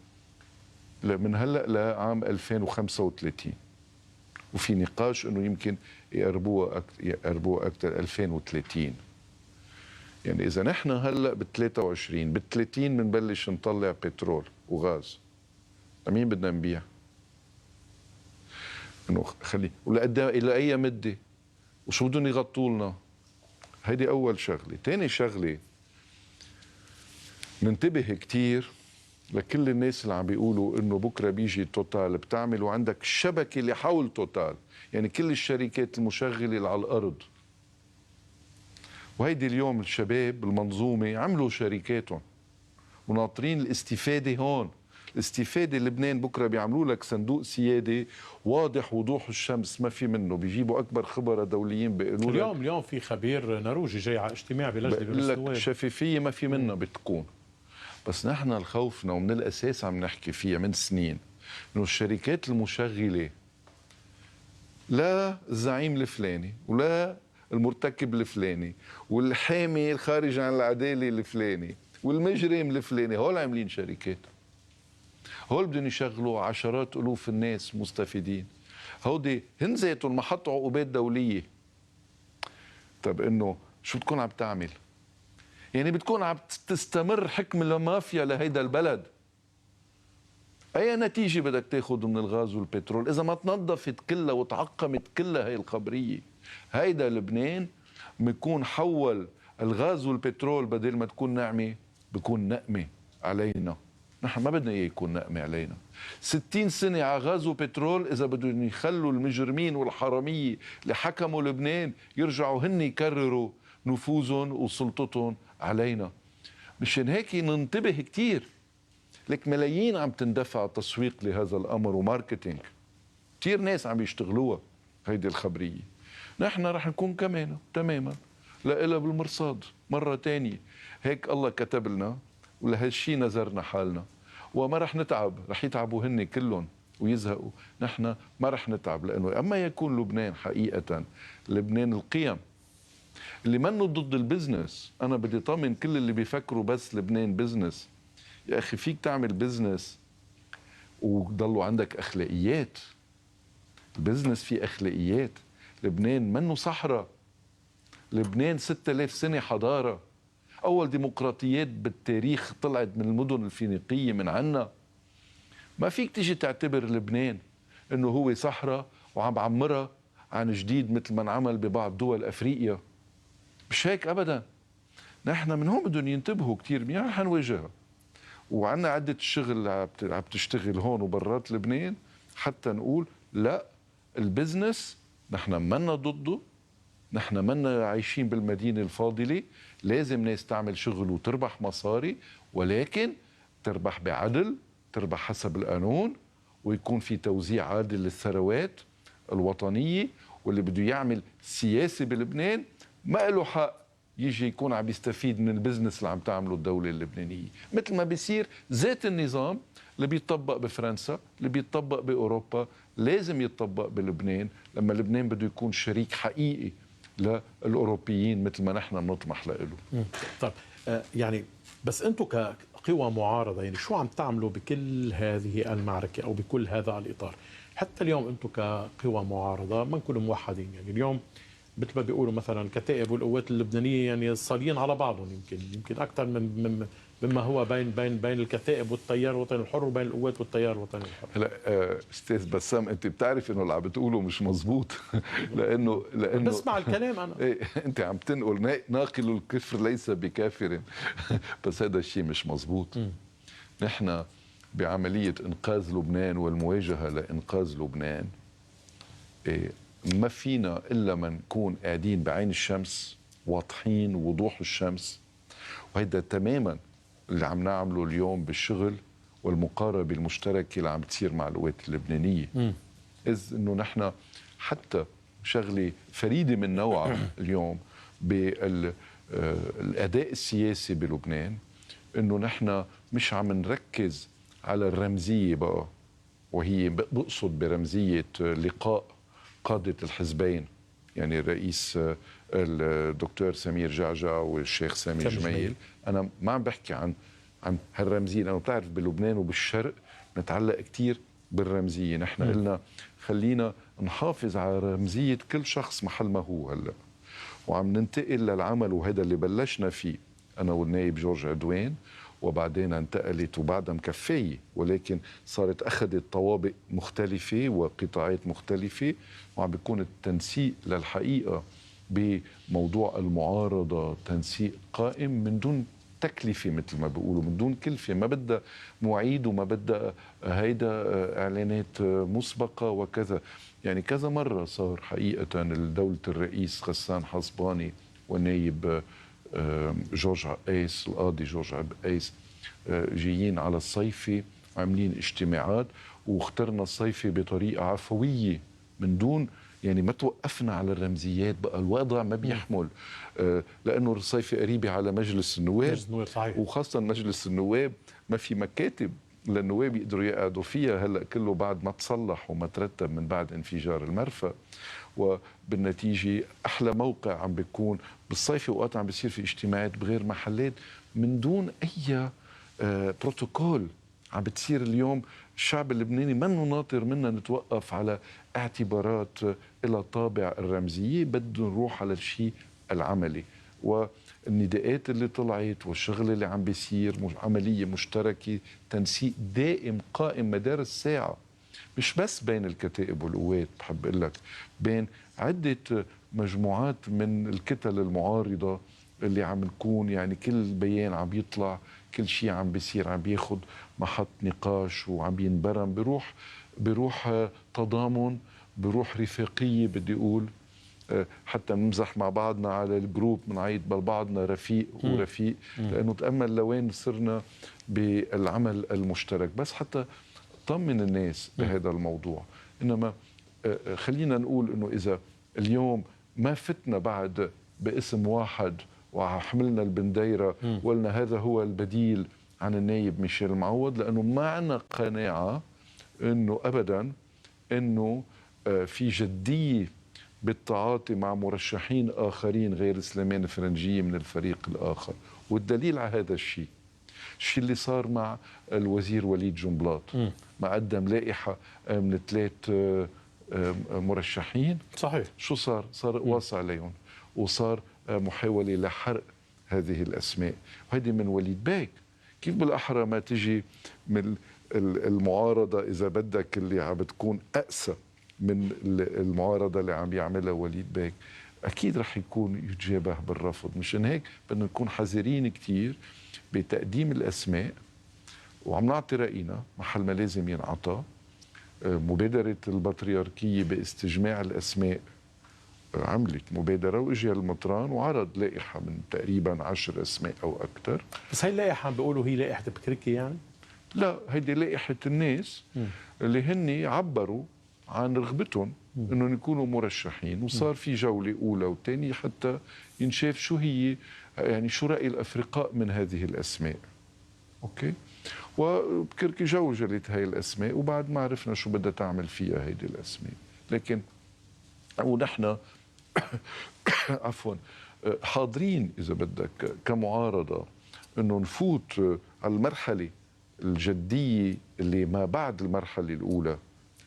من هلا لعام 2035. وفي نقاش انه يمكن يقربوها اكثر 2030. يعني اذا نحن هلا ب 23 ب 30 بنبلش نطلع بترول وغاز، لمين بدنا نبيع؟ انه خلي الى اي مده؟ وشو بدهم يغطوا لنا؟ هيدي اول شغله. ثاني شغله، ننتبه كثير لكل الناس اللي عم بيقولوا انه بكره بيجي توتال بتعمل وعندك الشبكه اللي حول توتال، يعني كل الشركات المشغله اللي على الارض. وهيدي اليوم الشباب المنظومه عملوا شركاتهم وناطرين الاستفاده هون. الاستفاده لبنان بكره بيعملوا لك صندوق سيادي واضح وضوح الشمس، ما في منه. بيجيبوا اكبر خبراء دوليين بيقولوا اليوم في خبير نرويجي جاي على اجتماع بلجنه بيقول لك شفافيه ما في منها بتكون. بس نحن الخوفنا ومن الاساس عم نحكي فيها من سنين انه الشركات المشغله لا الزعيم الفلاني ولا المرتكب الفلاني والحامي الخارج عن العداله الفلاني والمجرم الفلاني هول عاملين شركات. هول بدهم يشغلوا عشرات الوف الناس مستفيدين. هودي هن ذاتهم محط عقوبات دوليه. طب انه شو بتكون عم تعمل؟ يعني بتكون عم تستمر حكم المافيا لهيدا البلد. اي نتيجه بدك تاخذ من الغاز والبترول اذا ما تنظفت كلها وتعقمت كلها هي الخبريه؟ هيدا لبنان بيكون حول الغاز والبترول بدل ما تكون نعمه بيكون نقمه علينا. نحن ما بدنا اياه يكون نقمه علينا. 60 سنه على غاز وبترول اذا بدهم يخلوا المجرمين والحراميه اللي حكموا لبنان يرجعوا هن يكرروا نفوذهم وسلطتهم علينا. مشان هيك ننتبه كتير. لك ملايين عم تندفع تسويق لهذا الامر وماركتينج. كتير ناس عم يشتغلوها هيدي الخبريه. نحن رح نكون كمان تماما لإلها بالمرصاد مره تانية. هيك الله كتب لنا ولهالشي نزرنا حالنا وما رح نتعب. رح يتعبوا هن كلهم ويزهقوا. نحن ما رح نتعب لانه اما يكون لبنان حقيقه لبنان القيم اللي منه ضد البزنس. انا بدي طمن كل اللي بيفكروا بس لبنان بزنس. يا اخي فيك تعمل بزنس وضلوا عندك اخلاقيات. البزنس فيه اخلاقيات. لبنان منه صحراء. لبنان 6000 سنه حضاره. اول ديمقراطيات بالتاريخ طلعت من المدن الفينيقيه من عنا. ما فيك تيجي تعتبر لبنان انه هو صحراء وعم بعمرها عن جديد مثل ما انعمل ببعض دول افريقيا. مش هيك ابدا. نحن من هون بدهم ينتبهوا كثير منيح. رح نواجهها وعندنا عده شغل عم تشتغل هون وبرات لبنان حتى نقول لا البزنس نحن منا ضده. نحن منا عايشين بالمدينه الفاضله. لازم ناس تعمل شغل وتربح مصاري ولكن تربح بعدل، تربح حسب القانون ويكون في توزيع عادل للثروات الوطنيه. واللي بده يعمل سياسه بلبنان ما له حق يجي يكون عم يستفيد من البزنس اللي عم تعمله الدولة اللبنانية. مثل ما بيصير ذات النظام اللي بيطبق بفرنسا اللي بيطبق بأوروبا لازم يتطبق بلبنان لما لبنان بده يكون شريك حقيقي للأوروبيين مثل ما نحن بنطمح له. طيب يعني بس أنتم كقوى معارضة يعني شو عم تعملوا بكل هذه المعركة أو بكل هذا الإطار؟ حتى اليوم أنتم كقوى معارضة ما نكونوا موحدين. يعني اليوم مثل ما بيقولوا مثلا الكتائب والقوات اللبنانيه يعني صالين على بعضهم يمكن اكثر مما هو بين الكتائب والتيار الوطني الحر وبين القوات والتيار الوطني الحر. هلا استاذ بسام انت بتعرف انه اللي عم بتقوله مش مزبوط. لانه بسمع الكلام انا. ايه انت عم تنقل ناقل الكفر ليس بكافر. بس هذا الشيء مش مزبوط. نحن بعمليه انقاذ لبنان والمواجهه لانقاذ لبنان ما فينا إلا ما نكون قاعدين بعين الشمس واضحين وضوح الشمس. وهيدا تماما اللي عم نعمله اليوم بالشغل والمقاربة المشتركة اللي عم تصير مع القوات اللبنانية. إذ أنه نحن حتى شغلة فريدة من نوعها اليوم بالأداء السياسي بلبنان، أنه نحن مش عم نركز على الرمزية بقى، وهي بقصد برمزية لقاء قادة الحزبين، يعني الرئيس الدكتور سمير جعجع والشيخ سامي جميل. أنا ما عم بحكي عن هالرمزية، لأنه بتعرف بلبنان وبالشرق نتعلق كتير بالرمزية. نحن قلنا خلينا نحافظ على رمزية كل شخص محل ما هو هلأ، وعم ننتقل للعمل، وهذا اللي بلشنا فيه أنا والنائب جورج عدوان، وبعدين انتقلت وبعدها مكفية، ولكن صارت أخذت طوابق مختلفة وقطاعات مختلفة، وعم بيكون التنسيق للحقيقة بموضوع المعارضة تنسيق قائم من دون تكلفة، مثل ما بيقولوا من دون كلفة، ما بدها مواعيد وما بدها هيدا إعلانات مسبقة وكذا. يعني كذا مرة صار حقيقة دولة الرئيس غسان حصباني والنايب جورج عقايس، القاضي جورج عقايس، جايين على الصيفي عاملين اجتماعات، واخترنا الصيفي بطريقة عفوية من دون يعني ما توقفنا على الرمزيات. بقى الوضع ما بيحمل، لأنه الصيفي قريبة على مجلس النواب، وخاصة مجلس النواب ما في مكاتب للنواب يقدروا يقعدوا فيها هلأ كله بعد ما تصلح وما ترتب من بعد انفجار المرفأ. وبالنتيجة أحلى موقع عم بيكون بالصيف، وقت عم بيصير في اجتماعات بغير محلات من دون أي بروتوكول. عم بتصير اليوم الشعب اللبناني منه ناطر منا نتوقف على اعتبارات إلى طابع الرمزية، بده نروح على الشيء العملي. والنداءات اللي طلعت والشغل اللي عم بيصير عملية مشتركة، تنسيق دائم قائم مدار الساعة، مش بس بين الكتائب والقوات، بحب أقول لك بين عدة مجموعات من الكتل المعارضة اللي عم نكون يعني كل بيان عم يطلع، كل شيء عم بيصير عم بياخد محط نقاش وعم ينبرم، بروح تضامن، بروح رفاقية. بدي أقول حتى نمزح مع بعضنا على الجروب، بنعيط ببعضنا رفيق ورفيق، لأنه تأمل لوين صرنا بالعمل المشترك. بس حتى طمن الناس بهذا الموضوع. إنما خلينا نقول إنه إذا اليوم ما فتنا بعد باسم واحد وحملنا البنديرة وقلنا هذا هو البديل عن النايب ميشيل معوض، لأنه ما عندنا قناعة إنه أبدا إنه في جدية بالتعاطي مع مرشحين آخرين غير سليمان الفرنجية من الفريق الآخر. والدليل على هذا الشيء اللي صار مع الوزير وليد جنبلاط، ما قدم لائحة من 3 مرشحين. صحيح. شو صار؟ صار قواص عليهم، وصار محاولة لحرق هذه الأسماء، وهذه من وليد باك. كيف بالأحرى ما تجي من المعارضة إذا بدك اللي عم بتكون أقسى من المعارضة اللي عم يعملها وليد باك، أكيد رح يكون يتجابه بالرفض. مشان هيك بدنا نكون حذرين كتير بتقديم الأسماء، وعم نعطي رأينا محل ما لازم ينعطى. مبادرة البطريركية باستجماع الأسماء عملت مبادرة، وإجا المطران وعرض لائحة من تقريبا 10 أسماء أو أكثر. بس هاي اللائحة عم بيقولوا هي لائحة بكركي يعني؟ لا، هيدي لائحة الناس اللي هن عبروا عن رغبتهم انهم يكونوا مرشحين، وصار في جولة أولى وثانية حتى ينشاف شو هي يعني شو رأي الأفرقاء من هذه الأسماء. أوكي، وبكركي جوجلت هاي الأسماء، وبعد ما عرفنا شو بدها تعمل فيها هيدي الأسماء. لكن ونحن عفوا حاضرين إذا بدك كمعارضة إنه نفوت على المرحلة الجدية اللي ما بعد المرحلة الأولى،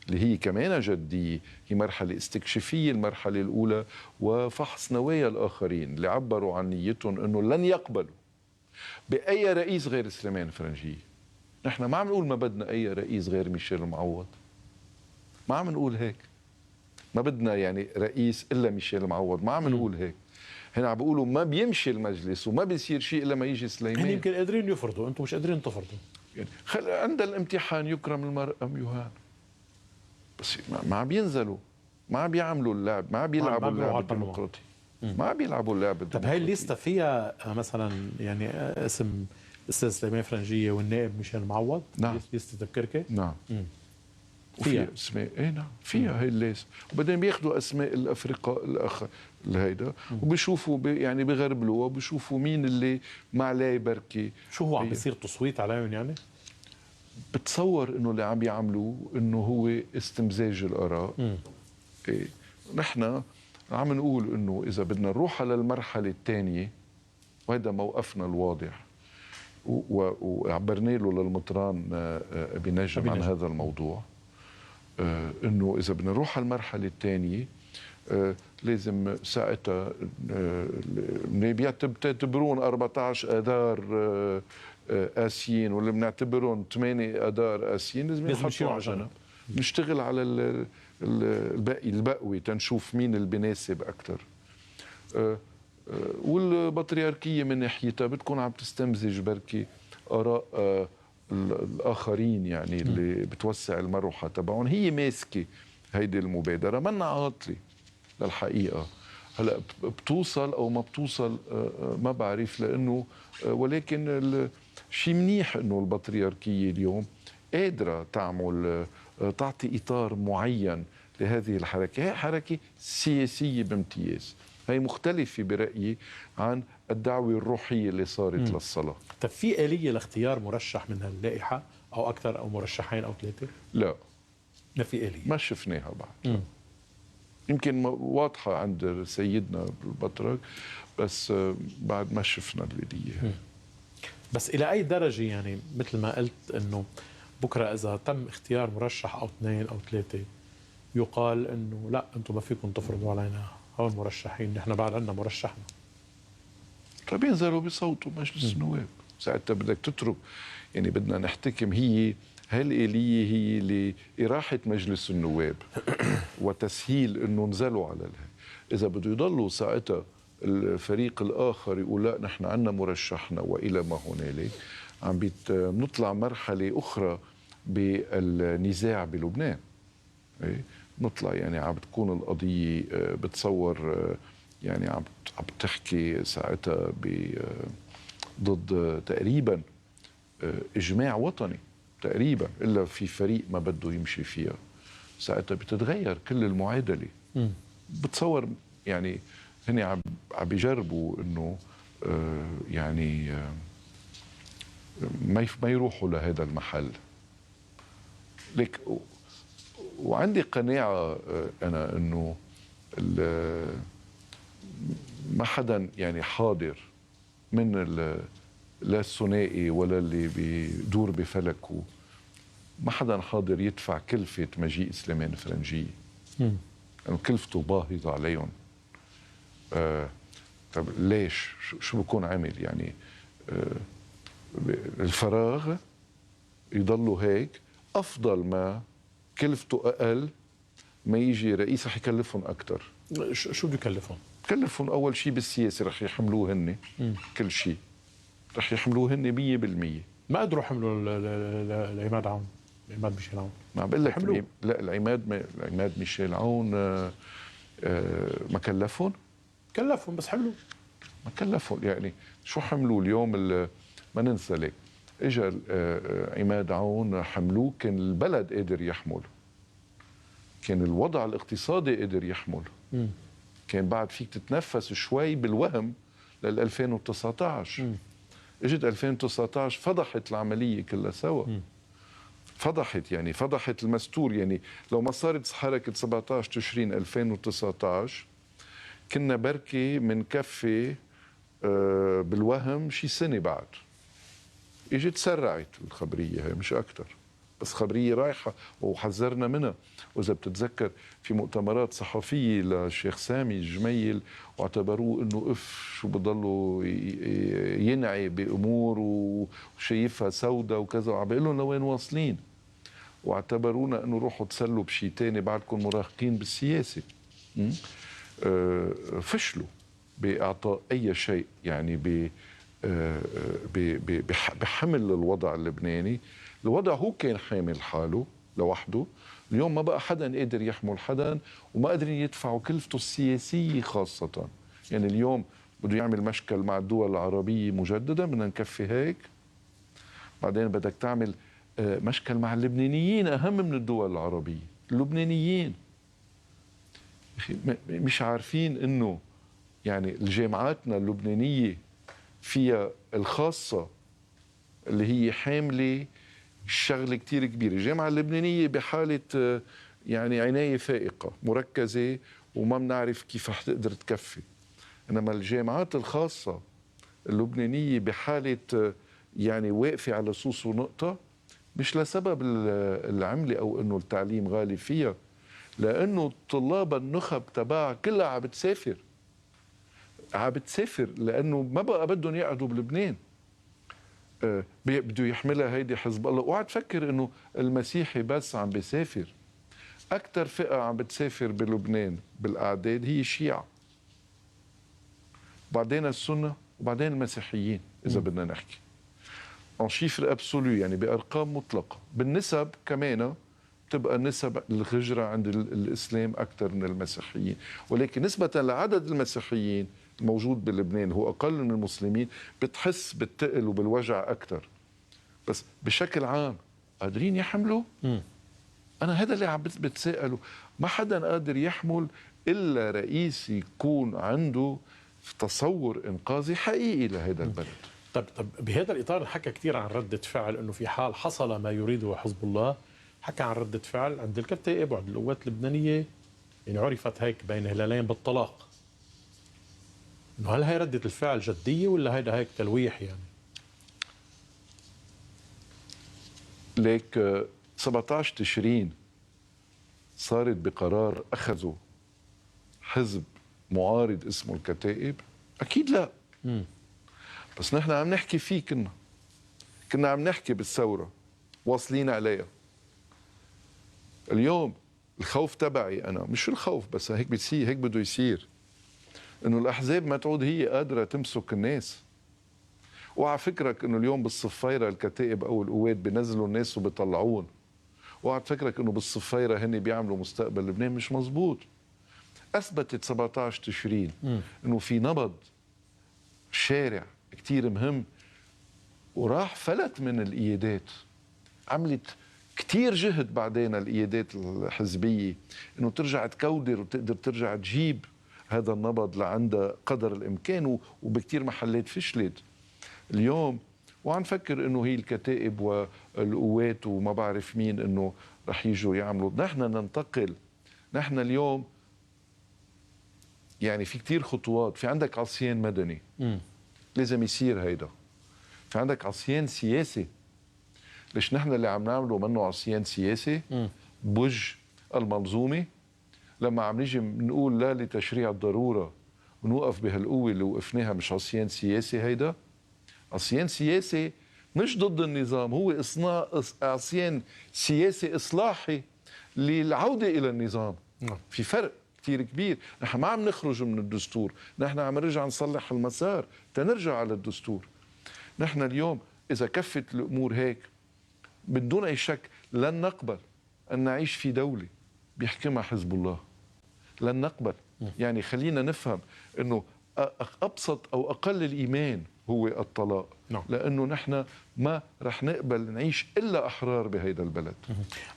اللي هي كمان جدية، هي مرحلة استكشافية. المرحلة الأولى وفحص نوايا الآخرين اللي عبروا عن نيتهم أنه لن يقبلوا بأي رئيس غير سليمان الفرنجية. نحن ما عم نقول ما بدنا أي رئيس غير ميشيل معوض، ما عم نقول هيك. ما بدنا يعني رئيس إلا ميشيل معوض، ما عم نقول هيك. هنا عم بيقولوا ما بيمشي المجلس وما بيصير شيء إلا ما يجي سليمان. هن يمكن قادرين يفرضوا، أنتم مش قادرين تفرضوا. يعني عند الامتحان يكرم المرء أم يهان، بس ما عم ينزلوا، ما عم بيعملوا اللعب، ما عم بيلعبوا اللعب الديمقراطي، ما عم بيلعبوا اللعب الديمقراطي. طب هاي الليسته فيها مثلا يعني اسم الاستاذ سليمان فرنجيه والنائب ميشيل معوض. نعم. ليستة الكركه. نعم. فيها وفيها اسماء، اي نعم فيها هي الليست، وبعدين بياخذوا اسماء الافرقاء الهيدا وبيشوفوا يعني بغربلوها وبيشوفوا مين اللي معلاه بركي. شو هو عم بيصير تصويت عليهم يعني؟ بتصور انه اللي عم يعملوه انه هو استمزاج الاراء. إيه. نحن عم نقول انه اذا بدنا نروح على المرحله الثانيه، وهذا موقفنا الواضح وعبرنا له للمطران ابي نجم عن هذا الموضوع، انه اذا بدنا نروح على المرحله الثانيه لازم ساعتها بيعتبرون 14 اذار قاسيين ولا بنعتبرهم 8 اذار قاسيين، لازم نحطوا على جنب نشتغل على البقوي تنشوف مين اللي بيناسب اكثر. والبطريركيه من ناحيتها بتكون عم تستمزج بركي اراء الاخرين، يعني اللي بتوسع المروحه تبعهم. هي ماسكه هيدي المبادره منا عاطله للحقيقه. هلا بتوصل او ما بتوصل ما بعرف، لانه ولكن شيء منيح انه البطريركيه اليوم قادره تعمل تعطي اطار معين لهذه الحركه. هي حركه سياسيه بامتياز، هي مختلفه برايي عن الدعوه الروحيه اللي صارت للصلاه. طيب في آلية لاختيار مرشح من هاللائحة أو أكثر أو مرشحين أو ثلاثة؟ لا، ما في آلية، ما شفناها بعد. يمكن واضحة عند سيدنا البطرك، بس بعد ما شفنا الآلية. بس إلى أي درجة يعني مثل ما قلت أنه بكرة إذا تم اختيار مرشح أو اثنين أو ثلاثة يقال أنه لا أنتم ما فيكم تفرضوا علينا هول المرشحين، نحن بعد عندنا مرشحنا. طيب ينزلوا بصوتوا مجلس النواب، ساعتها بدك تترك، يعني بدنا نحتكم. هي هالآلية هي لإراحة مجلس النواب وتسهيل انه نزلوا على اذا بده يضلوا ساعتها الفريق الاخر يقول لا نحن عندنا مرشحنا والى ما هنالك، عم نطلع مرحله اخرى بالنزاع بلبنان. نطلع يعني عم بتكون القضيه بتصور يعني عم تحكي ساعتها ضد تقريبا اجماع وطني تقريبا، الا في فريق ما بده يمشي فيها. ساعتها بتتغير كل المعادله. بتصور يعني هن عم بيجربوا انه يعني ما يروحوا لهذا المحل. لك وعندي قناعه انا انه ما حدا يعني حاضر من لا الثنائي ولا اللي بيدور بفلكه، ما حدا حاضر يدفع كلفة مجيء سليمان فرنجية. يعني كلفته باهظة عليهم. طب ليش؟ شو بكون عمل يعني؟ الفراغ يضلوا هيك أفضل ما كلفته أقل ما يجي رئيس رح يكلفهم أكثر. شو بده يكلفهم؟ كلفهم أول شيء بالسياسة، رح يحملوه هن كل شيء، رح يحملوه هن 100%. ما قدروا يحملوا العماد عون، العماد ميشيل عون. ما بقول لك لا، العماد ميشيل عون ما كلفهم؟ كلفهم بس حملوا. ما كلفهم يعني شو حملوا اليوم؟ ما ننسى لك اجى عماد عون حملوه، كان البلد قادر يحمل، كان الوضع الاقتصادي قادر يحمل، كان بعد فيك تتنفس شوي بالوهم لل 2019. اجت 2019 فضحت العمليه كلها سوا. فضحت يعني فضحت المستور. يعني لو ما صارت حركه 17 تشرين 2019 كنا بركي من كفي بالوهم شي سنه بعد. اجت سرعت الخبريه هي مش اكثر، بس خبريه رايحه وحذرنا منها. واذا بتتذكر في مؤتمرات صحفيه للشيخ سامي الجميل واعتبروه انه اف شو بضلوا ينعي بامور وشايفها سوداء وكذا، وعم بيقول لهم لوين واصلين، واعتبرونا انه روحوا تسلوا بشيء ثاني بعدكم مراهقين بالسياسه. فشلوا باعطاء اي شيء يعني بحمل الوضع اللبناني. الوضع هو كان حامل حاله لوحده، اليوم ما بقى حدا قادر يحمل حدا وما قادرين يدفعوا كلفته السياسيه خاصه. يعني اليوم بده يعمل مشكل مع الدول العربيه مجددا، بدنا نكفي هيك بعدين بدك تعمل مشكل مع اللبنانيين أهم من الدول العربية. اللبنانيين مش عارفين إنه يعني الجامعاتنا اللبنانية فيها الخاصة اللي هي حاملة شغلة كتير كبيرة. الجامعة اللبنانية بحالة يعني عناية فائقة مركزة وما بنعرف كيف رح تقدر تكفي. إنما الجامعات الخاصة اللبنانية بحالة يعني واقفة على صوص ونقطة، مش لسبب العملة أو إنه التعليم غالي فيها، لأنه طلاب النخب تبعها كلها عم بتسافر لأنه ما بقى بدهم يقعدوا بلبنان. بده يحملها هيدي حزب الله. اوعى تفكر إنه المسيحي بس عم بيسافر. أكثر فئة عم بتسافر بلبنان بالأعداد هي الشيعة، بعدين السنة، وبعدين المسيحيين إذا بدنا نحكي en chiffre absolu، يعني بأرقام مطلقة. بالنسب كمان تبقى نسب الهجرة عند الإسلام أكثر من المسيحيين، ولكن نسبة لعدد المسيحيين الموجود بلبنان هو أقل من المسلمين، بتحس بالتقل وبالوجع أكثر. بس بشكل عام قادرين يحملوا؟ أنا هذا اللي عم بتساءله. ما حدا قادر يحمل إلا رئيس يكون عنده تصور إنقاذي حقيقي لهذا البلد. طب بهذا الإطار حكى كثير عن ردة فعل، أنه في حال حصل ما يريده حزب الله، حكى عن ردة فعل عند الكتائب وعند القوات اللبنانية، يعني عرفت هيك بين هلالين بالطلاق. إنه هل هي ردة الفعل جدية ولا هيدا هيك تلويح يعني؟ ليك 17 تشرين صارت بقرار أخذوا حزب معارض اسمه الكتائب؟ أكيد لا. بس نحن عم نحكي فيه، كنا عم نحكي بالثورة، واصلين عليها. اليوم الخوف تبعي أنا، مش الخوف بس، هيك بتصير، هيك بده يصير، إنه الأحزاب ما تعود هي قادرة تمسك الناس. وعلى فكرك إنه اليوم بالصفيرة الكتائب أو القوات بينزلوا الناس وبيطلعون، وعلى فكرك إنه بالصفيرة هن بيعملوا مستقبل لبنان. مش مزبوط. أثبتت 17 تشرين إنه في نبض شارع كتير مهم، وراح فلت من القيادات. عملت كتير جهد بعدين القيادات الحزبية إنه ترجع تكودر وتقدر ترجع تجيب هذا النبض لعند قدر الإمكان، وبكتير محلات فشلت. اليوم وعم فكر إنه هي الكتائب والقوات وما بعرف مين إنه رح يجوا يعملوا. نحن ننتقل. نحن اليوم يعني في كتير خطوات. في عندك عصيان مدني لازم يصير هيدا. في عندك عصيان سياسي. ليش نحن اللي عم نعمله منه عصيان سياسي بوج المنظومة، لما عم نيجي نقول لا لتشريع الضرورة ونوقف بهالقوة اللي وقفناها. مش عصيان سياسي هيدا. عصيان سياسي مش ضد النظام، هو عصيان سياسي إصلاحي للعودة إلى النظام. في فرق كتير كبير. نحن ما عم نخرج من الدستور، نحن عم نرجع نصلح المسار تنرجع على الدستور. نحن اليوم إذا كفت الأمور هيك بدون أي شك لن نقبل أن نعيش في دولة بيحكمها حزب الله. لن نقبل. يعني خلينا نفهم أنه أبسط أو أقل الإيمان هو الطلاق. لأنه نحن ما رح نقبل نعيش إلا أحرار بهيدا البلد.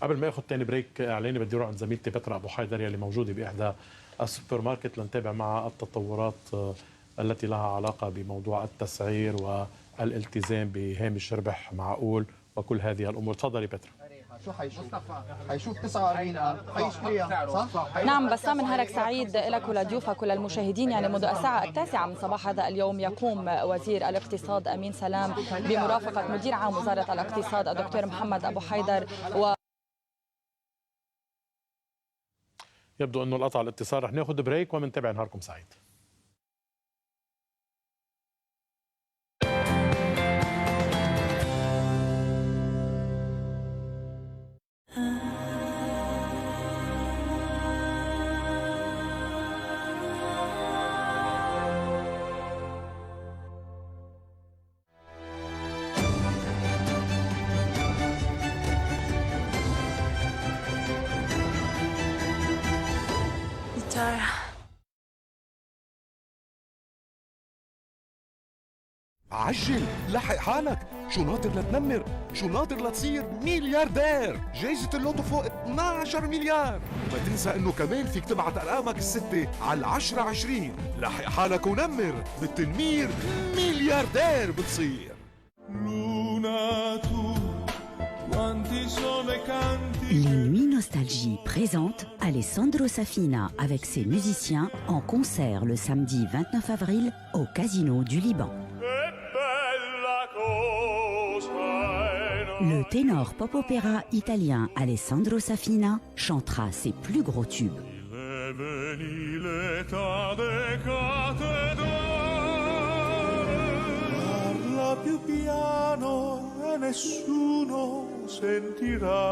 قبل ما أخذ تاني بريك إعلاني بدي أروح عند زميلتي بترا أبو حيدر يلي موجودة بإحدى السوبر ماركت لنتابع معها التطورات التي لها علاقة بموضوع التسعير والالتزام بهامش ربح معقول وكل هذه الأمور. تفضلي بترا. شو حيشوف 49,000 حيشتريها صح؟ نعم بسام، نهارك سعيد لك ولضيوفك وللمشاهدين. يعني منذ الساعة 9 من صباح هذا اليوم يقوم وزير الاقتصاد أمين سلام بمرافقة مدير عام وزارة الاقتصاد الدكتور محمد أبو حيدر يبدو أنه القطع الاتصال. رح ناخذ بريك ومنتابع. نهاركم سعيد. عجل، لحق حالك. شو ناطر لتنمر؟ شو ناطر لتصير ملياردير؟ جايزة اللوتو فوق 12 مليار. وما تنسى انه كمان فيك تبعت ارقامك الستة على 1020. لحق حالك ونمر، بالتنمير ملياردير بتصير. Les Nuits Nostalgie présentent Alessandro Safina avec ses musiciens en concert le samedi 29 avril au Casino du Liban. Le ténor pop-opéra italien Alessandro Safina chantera ses plus gros tubes. Parla più piano e nessuno sentirà.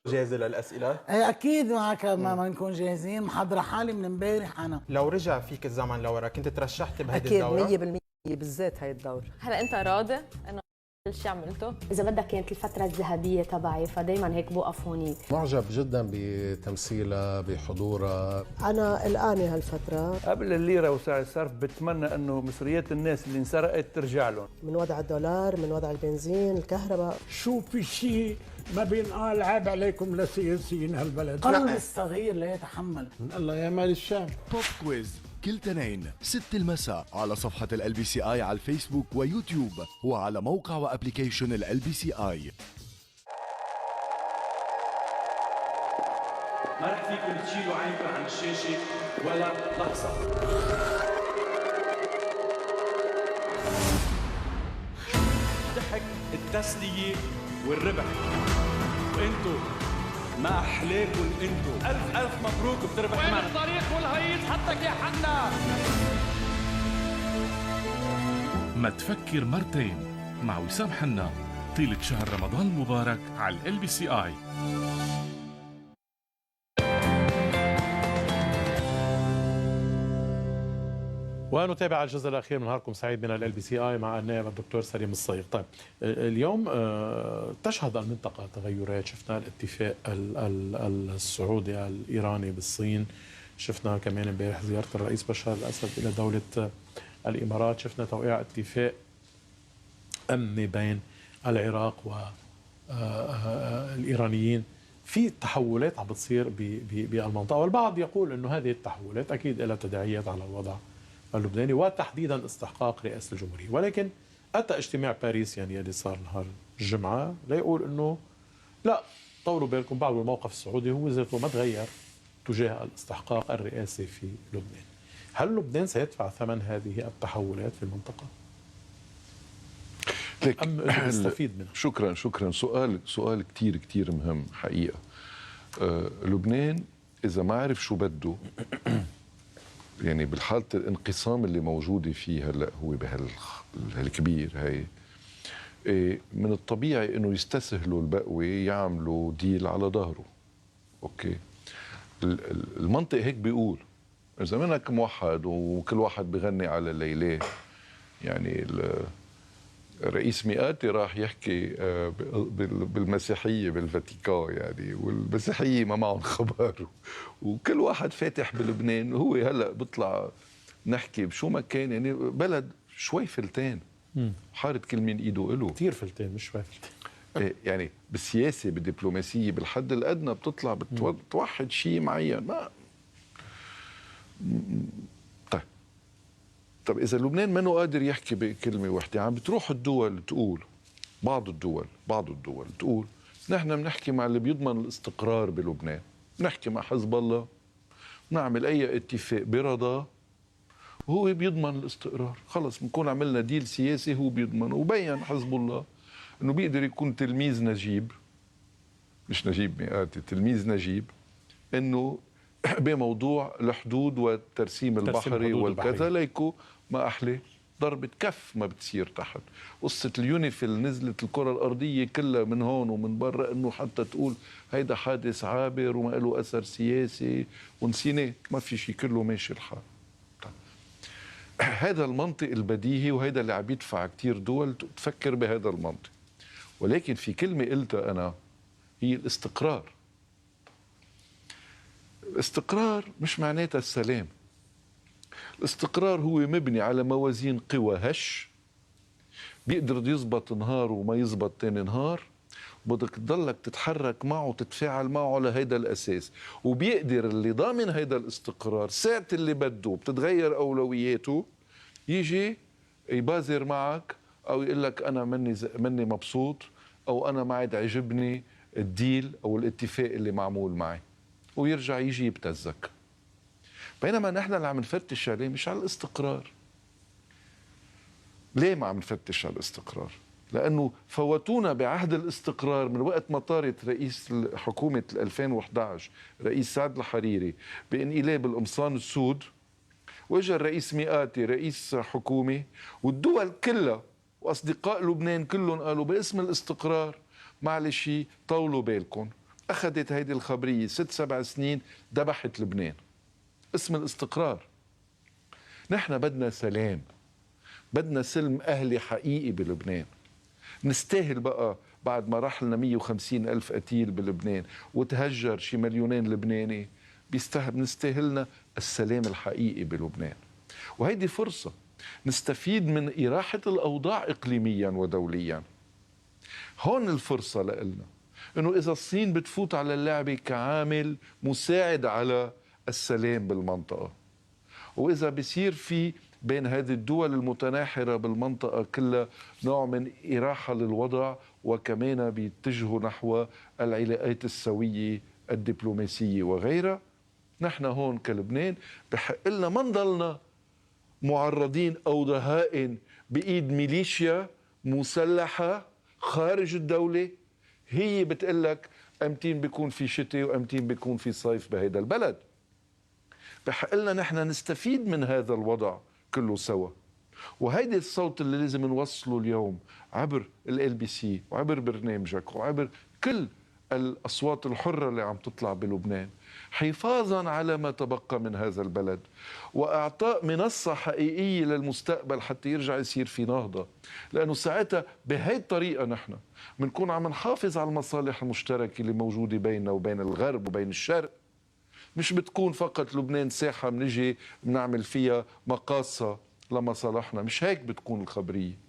جاهزة للأسئلة؟ ايه اكيد معك ما نكون جاهزين، محضرة حالي من امبارح انا. لو رجع فيك الزمن لورا كنت ترشحت بهيدي أكيد الدورة؟ أكيد 100% بالذات هاي الدورة. هلا أنت راضي إنه كل شيء عملته؟ إذا بدك كانت الفترة الذهبية تبعي، فدايما هيك بوقف هونيك. معجب جدا بتمثيلها بحضورها. أنا قلقانة هالفترة. قبل الليرة وسعر الصرف بتمنى إنه مصريات الناس اللي انسرقت ترجع لهم. من وضع الدولار، من وضع البنزين، الكهرباء. شو في شيء ما بينقال عيب عليكم لسياسيين هالبلد؟ قلب الصغير لا يتحمل. من الله يا مال الشام. بوب كويز كل تنين 6 المساء على صفحة LBCI على الفيسبوك ويوتيوب وعلى موقع وابليكيشن LBCI. ما رح فيكم تشيلوا عينكم عن الشاشة ولا لحظة. الضحك، التسلية والربح، وانتو ما احلاكم انتو. الف مبروك بتربح معنا. وين الطريق والهيص حطك يا حنا. ما تفكر مرتين مع وسام حنا طيلة شهر رمضان المبارك على LBCI. ونتابع الجزء الاخير من نهاركم سعيد من LBCI مع النائب الدكتور سليم الصيغ. طيب اليوم تشهد المنطقه تغيرات، شفنا الاتفاق السعودي الايراني بالصين، شفنا كمان امبارح زياره الرئيس بشار الاسد الى دوله الامارات، شفنا توقيع اتفاق امني بين العراق والايرانيين. في تحولات عم بتصير بالمنطقه، والبعض يقول انه هذه التحولات اكيد لها تداعيات على الوضع اللبناني وتحديدا استحقاق رئاسة الجمهورية. ولكن أتى اجتماع باريس يعني اللي صار نهار الجمعة ليقول أنه لا، طولوا بالكم، بعد الموقف السعودي هو ذاته ما تغير تجاه الاستحقاق الرئاسي في لبنان. هل لبنان سيدفع ثمن هذه التحولات في المنطقة؟ أم يستفيد منها؟ شكرا. سؤال كتير مهم حقيقة. لبنان إذا ما عرف شو بده يعني بالحالة الانقسام اللي موجودة فيه هلا هو بهالكبير هاي، من الطبيعي انه يستسهلوا البقوة يعملوا ديل على ظهره. اوكي، المنطق هيك بيقول اذا منك موحد وكل واحد بغني على الليلة، يعني رئيس مئاتي راح يحكي بالمسيحية بالفاتيكان يعني، والمسيحية ما معهم خبر، وكل واحد فاتح بلبنان. هو هلا بيطلع نحكي بشو ما كان، يعني بلد شوي فلتان، حارة كل من ايده له كثير فلتان مش شوي فلتان. يعني بالسياسة بالدبلوماسية بالحد الأدنى بتطلع بتوحد شيء معين. ما طب إذا لبنان منه قادر يحكي بكلمة واحدة، عم بتروح الدول تقول، بعض الدول تقول نحن بنحكي مع اللي بيضمن الاستقرار بلبنان، بنحكي مع حزب الله، نعمل أي اتفاق برضاه وهو بيضمن الاستقرار، خلص بنكون عملنا ديل سياسي هو بيضمن، وبين حزب الله انه بيقدر يكون تلميذ نجيب، مش نجيب مئاتي، تلميذ نجيب، انه بموضوع الحدود والترسيم البحري والكذا، ليكو ما احلى ضربة كف ما بتصير تحت. قصة اليونيفيل نزلت الكرة الأرضية كلها من هون ومن برا، إنه حتى تقول هيدا حادث عابر وما له أثر سياسي ونسيناه، ما في شيء، كله ماشي الحال. هذا المنطق البديهي، وهذا اللي عم يدفع كتير دول تفكر بهذا المنطق. ولكن في كلمة قلتها أنا، هي الاستقرار. الاستقرار مش معناتها السلام. الاستقرار هو مبني على موازين قوى هش، بيقدر يزبط نهار وما يزبط تاني نهار، بدك تضلك تتحرك معه وتتفاعل معه على هيدا الأساس. وبيقدر اللي ضامن هيدا الاستقرار ساعة اللي بده بتتغير أولوياته يجي يبازر معك، أو يقول لك أنا مني مبسوط، أو أنا ما عاد عجبني الديل أو الاتفاق اللي معمول معي، ويرجع يجي يبتزك. بينما نحن اللي عم نفتش عليه مش على الاستقرار. ليه ما عم نفتش على الاستقرار؟ لأنه فوتونا بعهد الاستقرار من وقت ما طارت رئيس حكومة 2011 رئيس سعد الحريري بانقلاب القمصان السود، واجا الرئيس مئاتي رئيس حكومة، والدول كلها وأصدقاء لبنان كلهم قالوا باسم الاستقرار معلش طولوا بالكم. أخذت هيدي الخبرية 6-7 سنين، دبحت لبنان اسم الاستقرار. نحن بدنا سلام، بدنا سلم أهلي حقيقي بلبنان. نستاهل بقى بعد ما راح لنا 150 ألف قتيل بلبنان وتهجر شي 2,000,000 لبناني، نستاهلنا السلام الحقيقي بلبنان. وهيدي فرصة نستفيد من إراحة الأوضاع إقليميا ودوليا. هون الفرصة لنا إنه إذا الصين بتفوت على اللعبة كعامل مساعد على السلام بالمنطقة، وإذا بيصير في بين هذه الدول المتناحرة بالمنطقة كلها نوع من إراحة للوضع، وكمان بيتجهوا نحو العلاقات السوية الدبلوماسية وغيرها، نحن هون كلبنان بحق لنا ما نضلنا معرضين أو رهائن بإيد ميليشيا مسلحة خارج الدولة، هي بتقلك أمتين بيكون في شتاء وأمتين بيكون في صيف بهيدا البلد. بحق لنا نحن نستفيد من هذا الوضع كله سوا. وهيدي الصوت اللي لازم نوصله اليوم عبر LBC وعبر برنامجك وعبر كل الأصوات الحرة اللي عم تطلع بلبنان، حفاظا على ما تبقى من هذا البلد، وإعطاء منصة حقيقية للمستقبل حتى يرجع يصير في نهضة. لأنه ساعتها بهي الطريقة نحن بنكون عم نحافظ على المصالح المشتركة اللي موجودة بيننا وبين الغرب وبين الشرق. مش بتكون فقط لبنان ساحة بنجي بنعمل فيها مقاصة لمصالحنا، مش هيك بتكون الخبرية.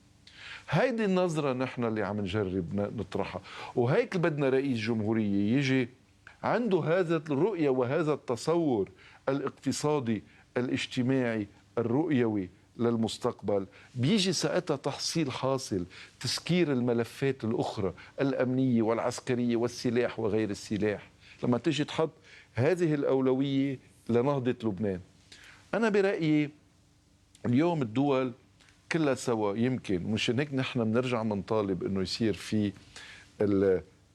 هيدي النظرة نحن اللي عم نجرب نطرحها، وهيك بدنا رئيس جمهورية يجي عنده هذا الرؤية وهذا التصور الاقتصادي الاجتماعي الرؤيوي للمستقبل. بيجي ساعتها تحصيل حاصل، تسكير الملفات الأخرى الأمنية والعسكرية والسلاح وغير السلاح، لما تيجي تحط هذه الأولوية لنهضة لبنان. أنا برأيي اليوم الدول كلها سوا يمكن، ومشان هيك نحن بنرجع بنطالب انه يصير في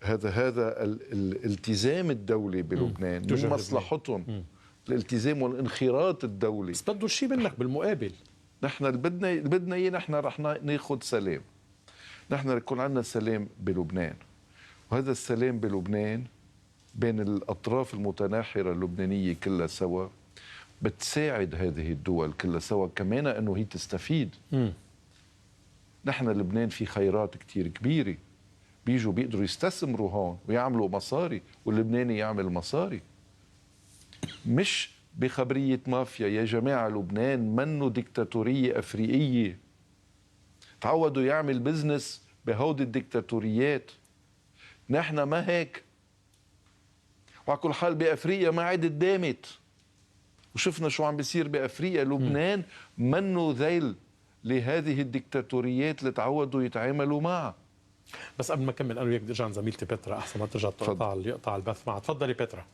هذا الالتزام الدولي بلبنان من مصلحتهم، الالتزام والانخراط الدولي. بس بده شيء منك بالمقابل. نحن اللي بدنا اياه، نحن رح ناخذ سلام. نحن يكون عندنا سلام بلبنان، وهذا السلام بلبنان بين الاطراف المتناحره اللبنانيه كلها سوا بتساعد هذه الدول كلها سوا كمان انه هي تستفيد. نحن لبنان في خيرات كتير كبيره، بيجوا بيقدروا يستثمروا هون ويعملوا مصاري، واللبناني يعمل مصاري. مش بخبريه مافيا يا جماعه، لبنان منه ديكتاتوريه افريقيه. تعودوا يعمل بزنس بهودي الديكتاتوريات، نحن ما هيك. وعلى كل حال بافريقيا ما عادت دامت، وشفنا شو عم بيصير بأفريقيا. لبنان منه ذيل لهذه الدكتاتوريات اللي تعودوا يتعاملوا معها. بس قبل ما أكمل أنا وياك بدي أرجع عند زميلتي بترا أحسن ما ترجع يقطع البث معها. تفضلي بترا.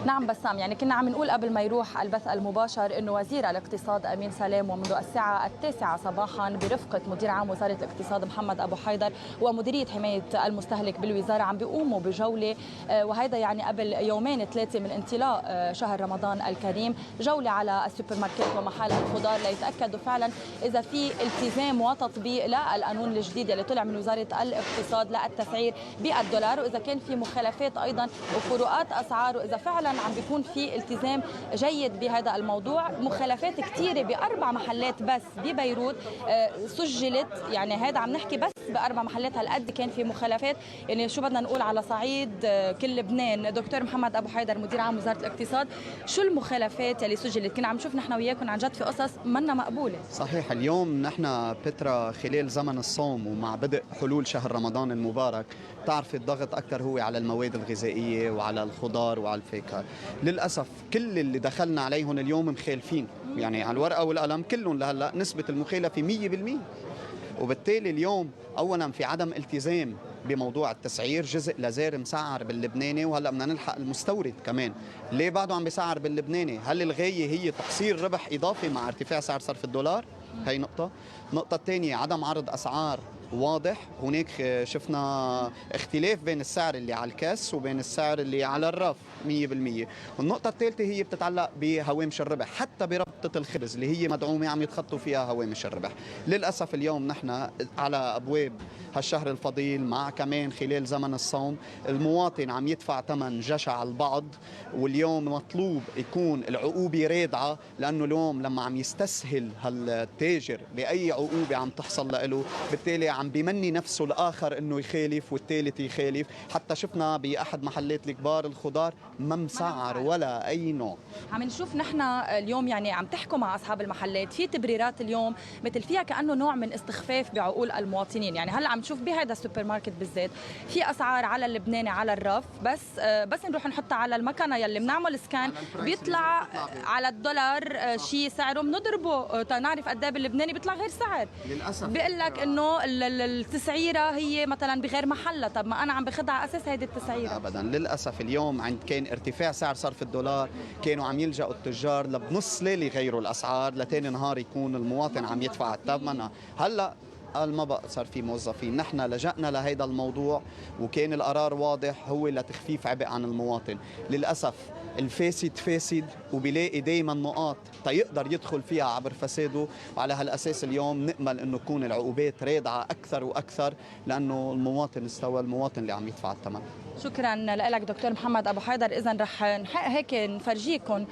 نعم بسام، يعني كنا عم نقول قبل ما يروح البث المباشر انه وزير الاقتصاد امين سلام ومنذ الساعه 9 صباحا برفقه مدير عام وزاره الاقتصاد محمد ابو حيدر ومديريه حمايه المستهلك بالوزاره عم بيقوموا بجوله، وهذا يعني قبل يومين ثلاثه من انطلاق شهر رمضان الكريم، جوله على السوبر ماركت ومحال الخضار ليتاكدوا فعلا اذا في التزام وتطبيق للقانون الجديد اللي طلع من وزاره الاقتصاد للتسعير بالدولار، واذا كان في مخالفات ايضا وفروقات اسعار، واذا فعلا عم بيكون في التزام جيد بهذا الموضوع. مخالفات كثيره باربع محلات بس ببيروت سجلت، يعني هذا عم نحكي بس باربع محلات هالقد كان في مخالفات، يعني شو بدنا نقول على صعيد كل لبنان. دكتور محمد ابو حيدر مدير عام وزاره الاقتصاد، شو المخالفات اللي سجلت؟ كنا عم نشوف نحن وياكم عن جد في قصص منا مقبوله. صحيح، اليوم نحن بترا خلال زمن الصوم ومع بدء حلول شهر رمضان المبارك بتعرفي الضغط اكثر هو على المواد الغذائيه وعلى الخضار وعلى الفاكهه. للاسف كل اللي دخلنا عليهم اليوم مخالفين، يعني على الورقه والقلم كلهم لهلا نسبه المخالفه 100%. وبالتالي اليوم اولا في عدم التزام بموضوع التسعير، جزء لازار مسعر باللبناني وهلا بدنا نلحق المستورد كمان. ليه بعده عم بيسعر باللبناني؟ هل الغايه هي تقصير ربح اضافي مع ارتفاع سعر صرف الدولار؟ هي نقطه. النقطه الثانيه عدم عرض اسعار واضح، هناك شفنا اختلاف بين السعر اللي على الكاس وبين السعر اللي على الرف 100%. والنقطة الثالثة هي بتتعلق بهوامش الربح، حتى بربطة الخبز اللي هي مدعومة عم يتخطوا فيها هوامش الربح. للأسف اليوم نحن على أبواب هالشهر الفضيل مع كمان خلال زمن الصوم المواطن عم يدفع ثمن جشع البعض، واليوم مطلوب يكون العقوبة رادعة، لأنه اليوم لما عم يستسهل هالتاجر بأي عقوبة عم تحصل له بالتالي عم بيمني نفسه الآخر أنه يخالف والثالث يخالف. حتى شفنا بأحد محلات الكبار الخضار ما مسعر ولا أي نوع. عم نشوف نحن اليوم يعني عم تحكوا مع أصحاب المحلات في تبريرات اليوم مثل فيها كأنه نوع من استخفاف بعقول المواطنين. يعني هلا عم نشوف بهذا السوبر ماركت بالذات في أسعار على اللبناني على الرف، بس نروح نحطها على المكنة يلي بنعمل سكان بيطلع على الدولار شيء سعره بنضربه تنعرف قد ايه باللبناني بيطلع غير سعر. للأسف بيقول لك انه التسعيره هي مثلا بغير محلها، طب ما انا عم باخذها على اساس هيدي التسعيره. ابدا، للاسف اليوم عند كان ارتفاع سعر صرف الدولار كانوا عم يلجأوا التجار لبنص ليله يغيروا الاسعار لتاني نهار يكون المواطن عم يدفع الثمن. هلا قال ما بقى صار في موظفين، نحن لجأنا لهيدا الموضوع وكان القرار واضح هو لتخفيف عبء عن المواطن. للأسف الفاسد فاسد وبيلاقي دايما نقاط تيقدر يدخل فيها عبر فساده، وعلى هالأساس اليوم نأمل أنه تكون العقوبات رادعة أكثر وأكثر لأنه المواطن استوى، المواطن اللي عم يدفع الثمن. شكرا لك دكتور محمد ابو حيدر. اذا رح هيك نفرجيكم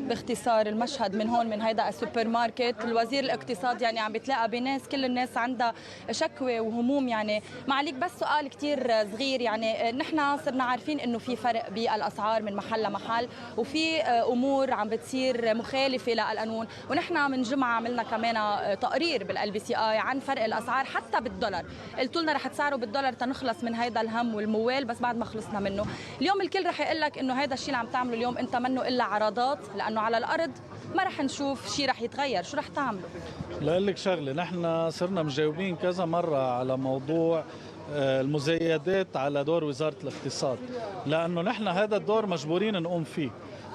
باختصار المشهد من هون من هيدا السوبر ماركت. الوزير الاقتصاد يعني عم بيتلاقى بناس، كل الناس عندها شكوى وهموم. يعني معليك بس سؤال كتير صغير، يعني نحن صرنا عارفين انه في فرق بالاسعار من محل لمحل وفي امور عم بتصير مخالفه للقانون، ونحن من جمعه عملنا كمان تقرير بالLBCI عن فرق الاسعار حتى بالدولار. قلتوا لنا رح تسعروا بالدولار تنخلص من هيدا الهم والموال، بس بعد ما خلصنا منه اليوم الكل رح يقول لك انه هذا الشيء اللي عم تعمله اليوم انت منه الا عرضات، لانه على الارض ما رح نشوف شيء رح يتغير. شو رح تعملوا؟ لأقول لك شغله، نحن صرنا مجاوبين كذا مره على موضوع المزايدات على دور وزاره الاقتصاد، لانه نحن هذا الدور مجبورين نقوم فيه،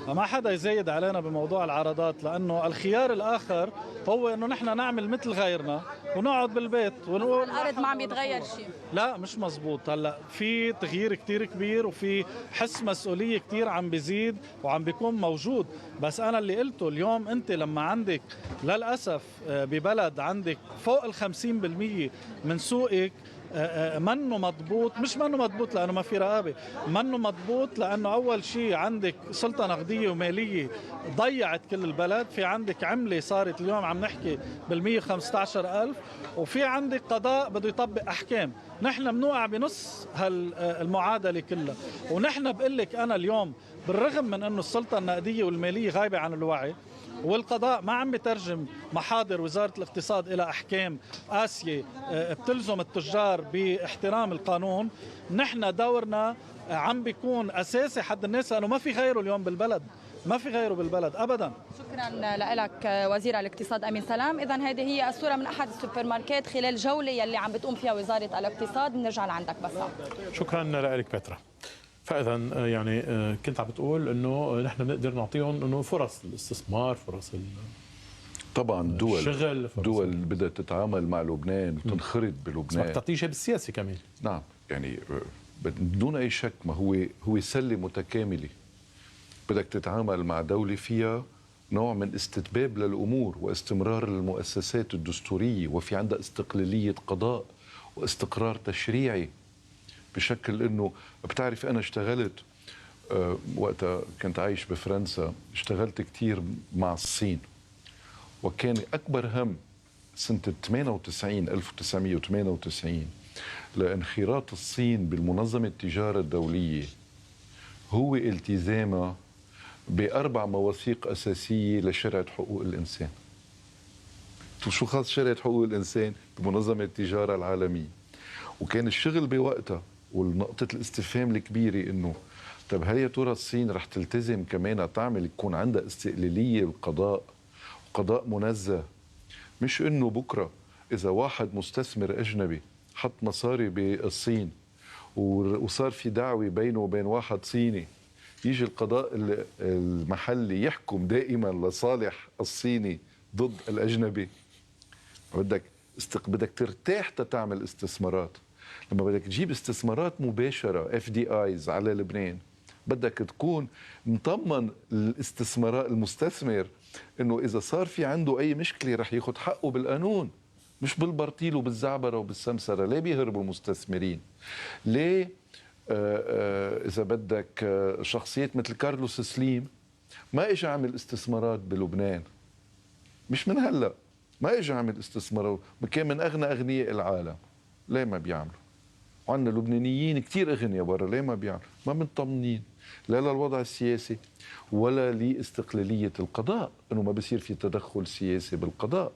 فما حدا يزايد علينا بموضوع العرضات، لانه الخيار الاخر هو انه نحن نعمل مثل غيرنا ونقعد بالبيت ونقول الارض ما عم يتغير شيء. لا مش مزبوط. هلا في تغيير كتير كبير وفي حس مسؤوليه كتير عم بيزيد وعم بيكون موجود. بس انا اللي قلته اليوم، انت لما عندك للاسف ببلد عندك فوق ال 50% من سوقك منه مضبوط، مش منه مضبوط لأنه ما في رقابة، منه مضبوط لأنه أول شيء عندك سلطة نقدية ومالية ضيعت كل البلد، في عندك عملة صارت اليوم عم نحكي بال115,000، وفي عندك قضاء بده يطبق أحكام. نحن بنوقع بنص هالمعادلة كلها، ونحن بقول لك أنا اليوم بالرغم من أنه السلطة النقدية والمالية غايبة عن الوعي والقضاء ما عم بترجم محاضر وزارة الاقتصاد إلى أحكام قاسية بتلزم التجار باحترام القانون، نحن دورنا عم بيكون أساسي حد الناس، لأنه ما في غيره اليوم بالبلد، ما في غيره بالبلد أبدا. شكرا لك وزير الاقتصاد أمين سلام. إذن هذه هي الصورة من أحد السوبر ماركت خلال جولة يلي عم بتقوم فيها وزارة الاقتصاد. بنرجع لعندك بس. شكرا لك بترا. فاذا يعني كنت عم بتقول انه نحن بنقدر نعطيهم انه فرص الاستثمار، فرص طبعا الشغل، دول بدها تتعامل مع لبنان وتنخرط بلبنان، بتعطيه شيء بالسياسي كمان. نعم، يعني بدون اي شك، ما هو سله متكامله. بدك تتعامل مع دوله فيها نوع من استتباب للامور واستمرار المؤسسات الدستوريه، وفي عندها استقلاليه قضاء واستقرار تشريعي، بشكل انه بتعرف انا اشتغلت وقتها كنت عايش بفرنسا، اشتغلت كثير مع الصين، وكان اكبر هم سنه 1998 لانخراط الصين بالمنظمه التجاره الدوليه هو التزامها ب4 مواثيق اساسيه لشرعه حقوق الانسان. شو خاص شرعه حقوق الانسان بمنظمه التجاره العالميه؟ وكان الشغل بوقتها والنقطه الاستفهام الكبيره انه طب هل يا ترى الصين رح تلتزم كمان تعمل يكون عندها استقلاليه القضاء وقضاء منزه؟ مش انه بكره اذا واحد مستثمر اجنبي حط مصاري بالصين وصار في دعوه بينه وبين واحد صيني، يجي القضاء المحلي يحكم دائما لصالح الصيني ضد الاجنبي. بدك ترتاح تعمل استثمارات. لما بدك تجيب استثمارات مباشره FDIs على لبنان، بدك تكون مطمن الاستثمار المستثمر انه اذا صار في عنده اي مشكله رح ياخذ حقه بالقانون، مش بالبرطيل وبالزعبره وبالسمسره. ليه بيهربوا المستثمرين؟ ليه اذا بدك شخصيات مثل كارلوس سليم ما اجى عمل استثمارات بلبنان؟ مش من هلا، ما اجى عمل استثمارات، كان من اغنى اغنياء العالم. ليه ما بيعملوا؟ وعندنا لبنانيين كثير اغنياء برا، ليه ما بيعملوا؟ ما مطمنين لا للوضع السياسي ولا لاستقلاليه القضاء، انه ما بصير في تدخل سياسي بالقضاء.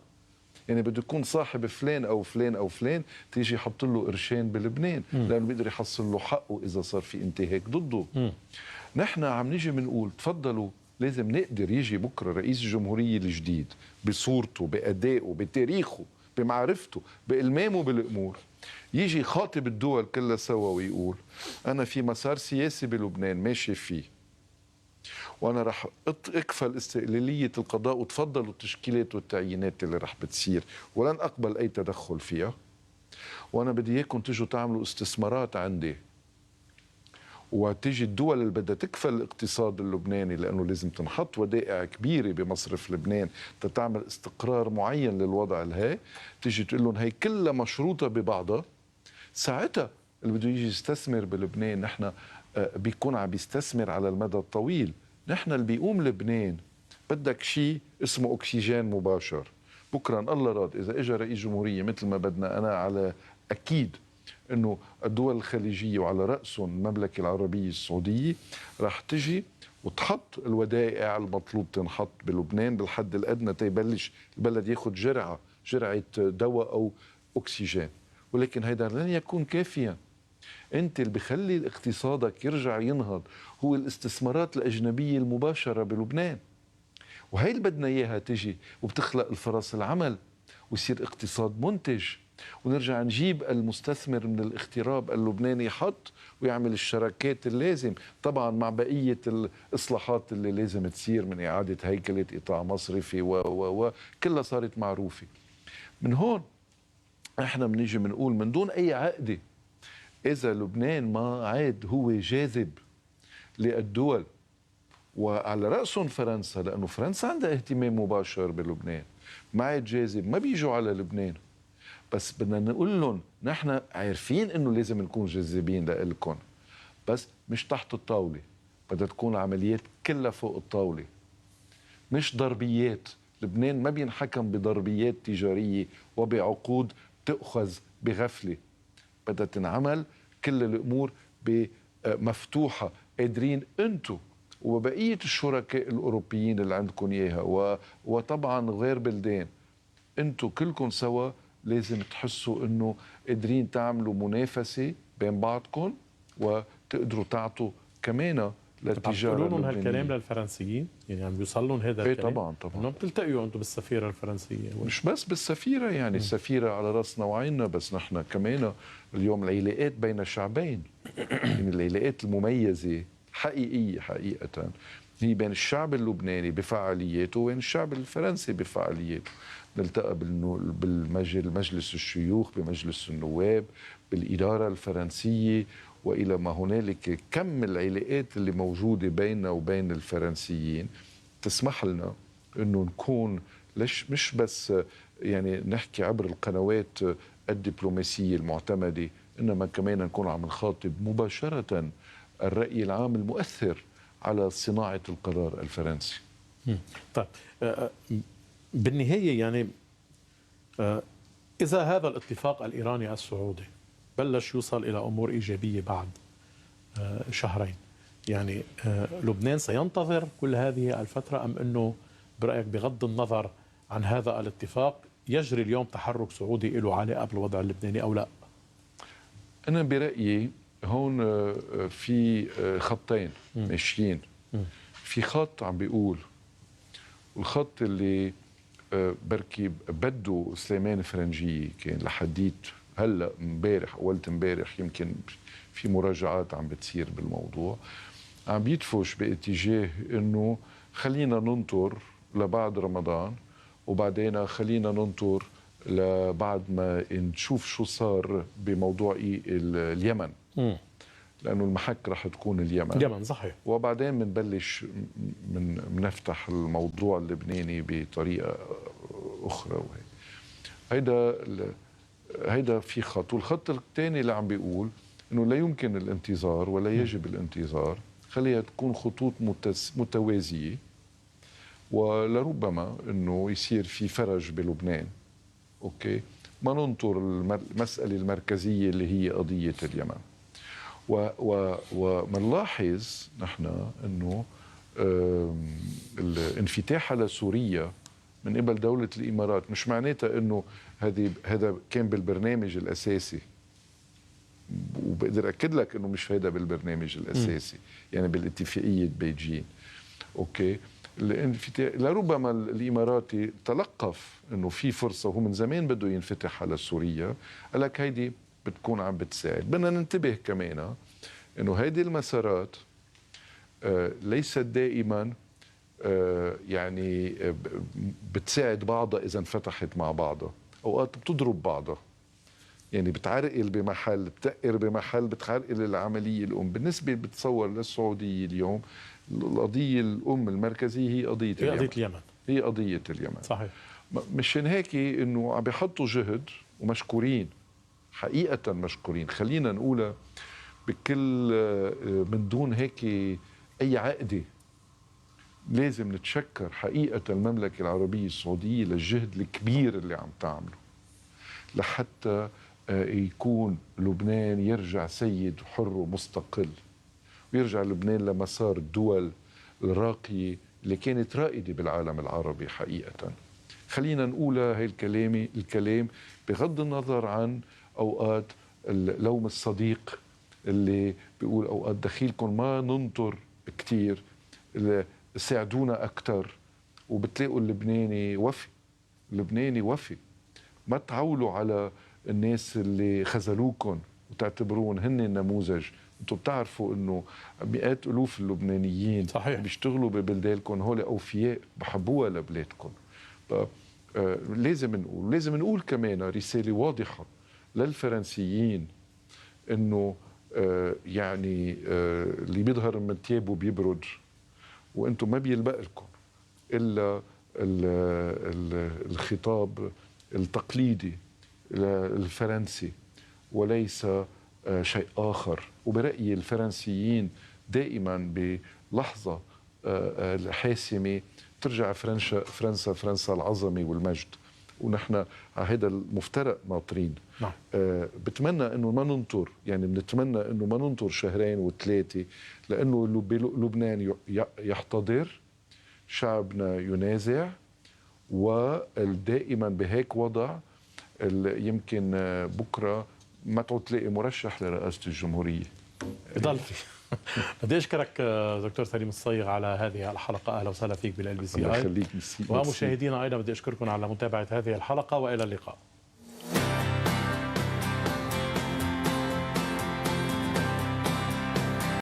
يعني بده يكون صاحب فلان او فلان او فلان تيجي يحط له قرشين بلبنان لانه بيقدر يحصل له حقه اذا صار في انتهاك ضده. نحن عم نيجي بنقول تفضلوا، لازم نقدر يجي بكره رئيس الجمهوريه الجديد بصورته، بادائه، بتاريخه، بمعرفته، بالمامه بالامور، يجي يخاطب الدول كلها سوا ويقول انا في مسار سياسي بلبنان ماشي فيه، وانا رح اكفل استقلاليه القضاء، وتفضلوا التشكيلات والتعيينات اللي رح بتصير ولن اقبل اي تدخل فيها، وانا بدي اياكم تجوا تعملوا استثمارات عندي، وتيجي الدول اللي بدها تكفل الاقتصاد اللبناني لانه لازم تنحط ودائع كبيره بمصرف لبنان تتعمل استقرار معين للوضع الهي، تيجي تقول لهم هي كلها مشروطه ببعضها. ساعتها اللي بده يجي يستثمر بلبنان نحن بيكون عم بيستثمر على المدى الطويل. نحن اللي بيقوم لبنان بدك شيء اسمه اكسجين مباشر. بكره ان الله راد اذا اجى رئيس جمهوريه مثل ما بدنا، انا على اكيد انه الدول الخليجيه وعلى راسهم المملكه العربيه السعوديه رح تجي وتحط الودائع المطلوب تنحط بلبنان بالحد الادنى تيبلش البلد ياخذ جرعه دواء او اكسجين. ولكن هيدا لن يكون كافيا. انت اللي بخلي اقتصادك يرجع ينهض هو الاستثمارات الاجنبيه المباشره بلبنان، وهي اللي بدنا اياها تجي وبتخلق الفرص العمل ويصير اقتصاد منتج، ونرجع نجيب المستثمر من الاغتراب اللبناني يحط ويعمل الشراكات اللازم، طبعا مع بقيه الاصلاحات اللي لازم تصير من اعاده هيكله قطاع مصرفي و كلها صارت معروفه. من هون احنا بنيجي بنقول من دون اي عقده، اذا لبنان ما عاد هو جاذب للدول وعلى راسهم فرنسا، لانه فرنسا عندها اهتمام مباشر بلبنان، ما عاد جاذب ما بيجوا على لبنان. بس بدنا نقول لهم نحن عارفين انه لازم نكون جاذبين لإلكم، بس مش تحت الطاوله، بدها تكون عمليات كلها فوق الطاوله، مش ضربيات. لبنان ما بينحكم بضربيات تجاريه وبعقود تؤخذ بغفله، بدها تنعمل كل الامور مفتوحه. قادرين انتم وبقيه الشركاء الاوروبيين اللي عندكم اياها وطبعا غير بلدان، انتم كلكم سوا لازم تحسوا انه قادرين تعملوا منافسه بين بعضكم وتقدروا تعطوا كمان للتجاره بتقولوا لهم اللبنانيه. هالكلام للفرنسيين؟ يعني عم بيوصل لهم هذا ايه الكلام؟ طبعا انه بتلتقيوا انتم بالسفيره الفرنسيه؟ مش بس بالسفيره، يعني السفيره على راسنا وعيننا، بس نحن كمان اليوم العلاقات بين الشعبين من العلاقات المميزة حقيقية حقيقة هي بين الشعب اللبناني بفعالياته وبين الشعب الفرنسي بفعالياته. نلتقى بالمجلس الشيوخ، بمجلس النواب، بالإدارة الفرنسية وإلى ما هنالك. كم العلاقات اللي موجودة بيننا وبين الفرنسيين تسمح لنا أنه نكون مش بس يعني نحكي عبر القنوات الدبلوماسية المعتمدة، إنما كمان نكون عم نخاطب مباشرة الرأي العام المؤثر على صناعة القرار الفرنسي. طيب بالنهاية يعني إذا هذا الاتفاق الإيراني السعودي بلش يوصل إلى أمور إيجابية بعد شهرين، يعني لبنان سينتظر كل هذه الفترة أم أنه برأيك بغض النظر عن هذا الاتفاق يجري اليوم تحرك سعودي له علاقة بالوضع اللبناني أو لا؟ أنا برأيي هون في خطين ماشيين. في خط عم بيقول، والخط اللي بركي بده سليمان فرنجية كان لحديت هلا امبارح قلت امبارح يمكن في مراجعات عم بتصير بالموضوع، عم بيدفش باتجاه انه خلينا ننطر لبعد رمضان وبعدين خلينا ننطر لبعد ما نشوف شو صار بموضوع اليمن، لانه المحك رح تكون اليمن صحيح، وبعدين بنبلش بنفتح الموضوع اللبناني بطريقه اخرى. وهي هيدا في خط. والخط الثاني اللي عم بيقول انه لا يمكن الانتظار ولا يجب الانتظار، خليها تكون خطوط متوازيه ولربما انه يصير في فرج بلبنان. اوكي، ما ننطر المساله المركزيه اللي هي قضيه اليمن. ومنلاحظ نحن انه الانفتاح على سوريا من قبل دولة الإمارات مش معناتها أنه هذا كان بالبرنامج الأساسي، وبقدر أكد لك أنه مش هذا بالبرنامج الأساسي يعني بالاتفاقية بيجين. أوكي، لربما الإماراتي تلقف أنه في فرصة وهو من زمان بده ينفتح على سوريا، قال لك هيدي بتكون عم بتساعد. بدنا ننتبه كمان أنه هيدي المسارات ليست دائما يعني بتساعد بعضها إذا انفتحت مع بعضها، أوقات بتضرب بعضها، يعني بتعرقل بمحل، بتقر بمحل، بتعرقل العملية الأم. بالنسبة بتصور للسعودية اليوم القضية الأم المركزية هي قضية اليمن. هي قضية اليمن صحيح. مشان هيك إنه عم بيحطوا جهد ومشكورين، حقيقة مشكورين، خلينا نقولها بكل من دون هيك أي عقدة. لازم نتشكر حقيقة المملكة العربية السعودية للجهد الكبير اللي عم تعمله لحتى يكون لبنان يرجع سيد وحر ومستقل، ويرجع لبنان لمسار الدول الراقية اللي كانت رائدة بالعالم العربي حقيقة. خلينا نقول هاي الكلام بغض النظر عن أوقات اللوم الصديق اللي بيقول أوقات دخيلكم ما ننطر كتير، ساعدونا أكتر، وبتلاقوا اللبناني وفي. اللبناني وفي، ما تعولوا على الناس اللي خذلوكم وتعتبرون هن النموذج. انتم بتعرفوا انه مئات الوف اللبنانيين صحيح بيشتغلوا ببلدانكم هول اوفياء بحبوها لبلادكم. لازم نقول كمان رساله واضحه للفرنسيين انه يعني اللي بيظهر من ثيابه بيبرد، وانتم ما بيلبق لكم الا الخطاب التقليدي الفرنسي وليس شيء آخر. وبرأيي الفرنسيين دائما بلحظة الحاسمة ترجع فرنسا العظمة والمجد، ونحن على هذا المفترق ناطرين. نعم. بتمنى انه ما ننطر، يعني بنتمنى انه ما ننطر شهرين وثلاثة، لانه لبنان يحتضر، شعبنا ينازع، ودائما بهيك وضع يمكن بكره ما تعود تلاقي مرشح لرئاسة الجمهورية. بضل في. بدي اشكرك دكتور سليم الصيغ على هذه الحلقة، اهلا وسهلا فيك بالLBC. الله يخليك. ومشاهدينا ايضا بدي اشكركم على متابعة هذه الحلقة، والى اللقاء.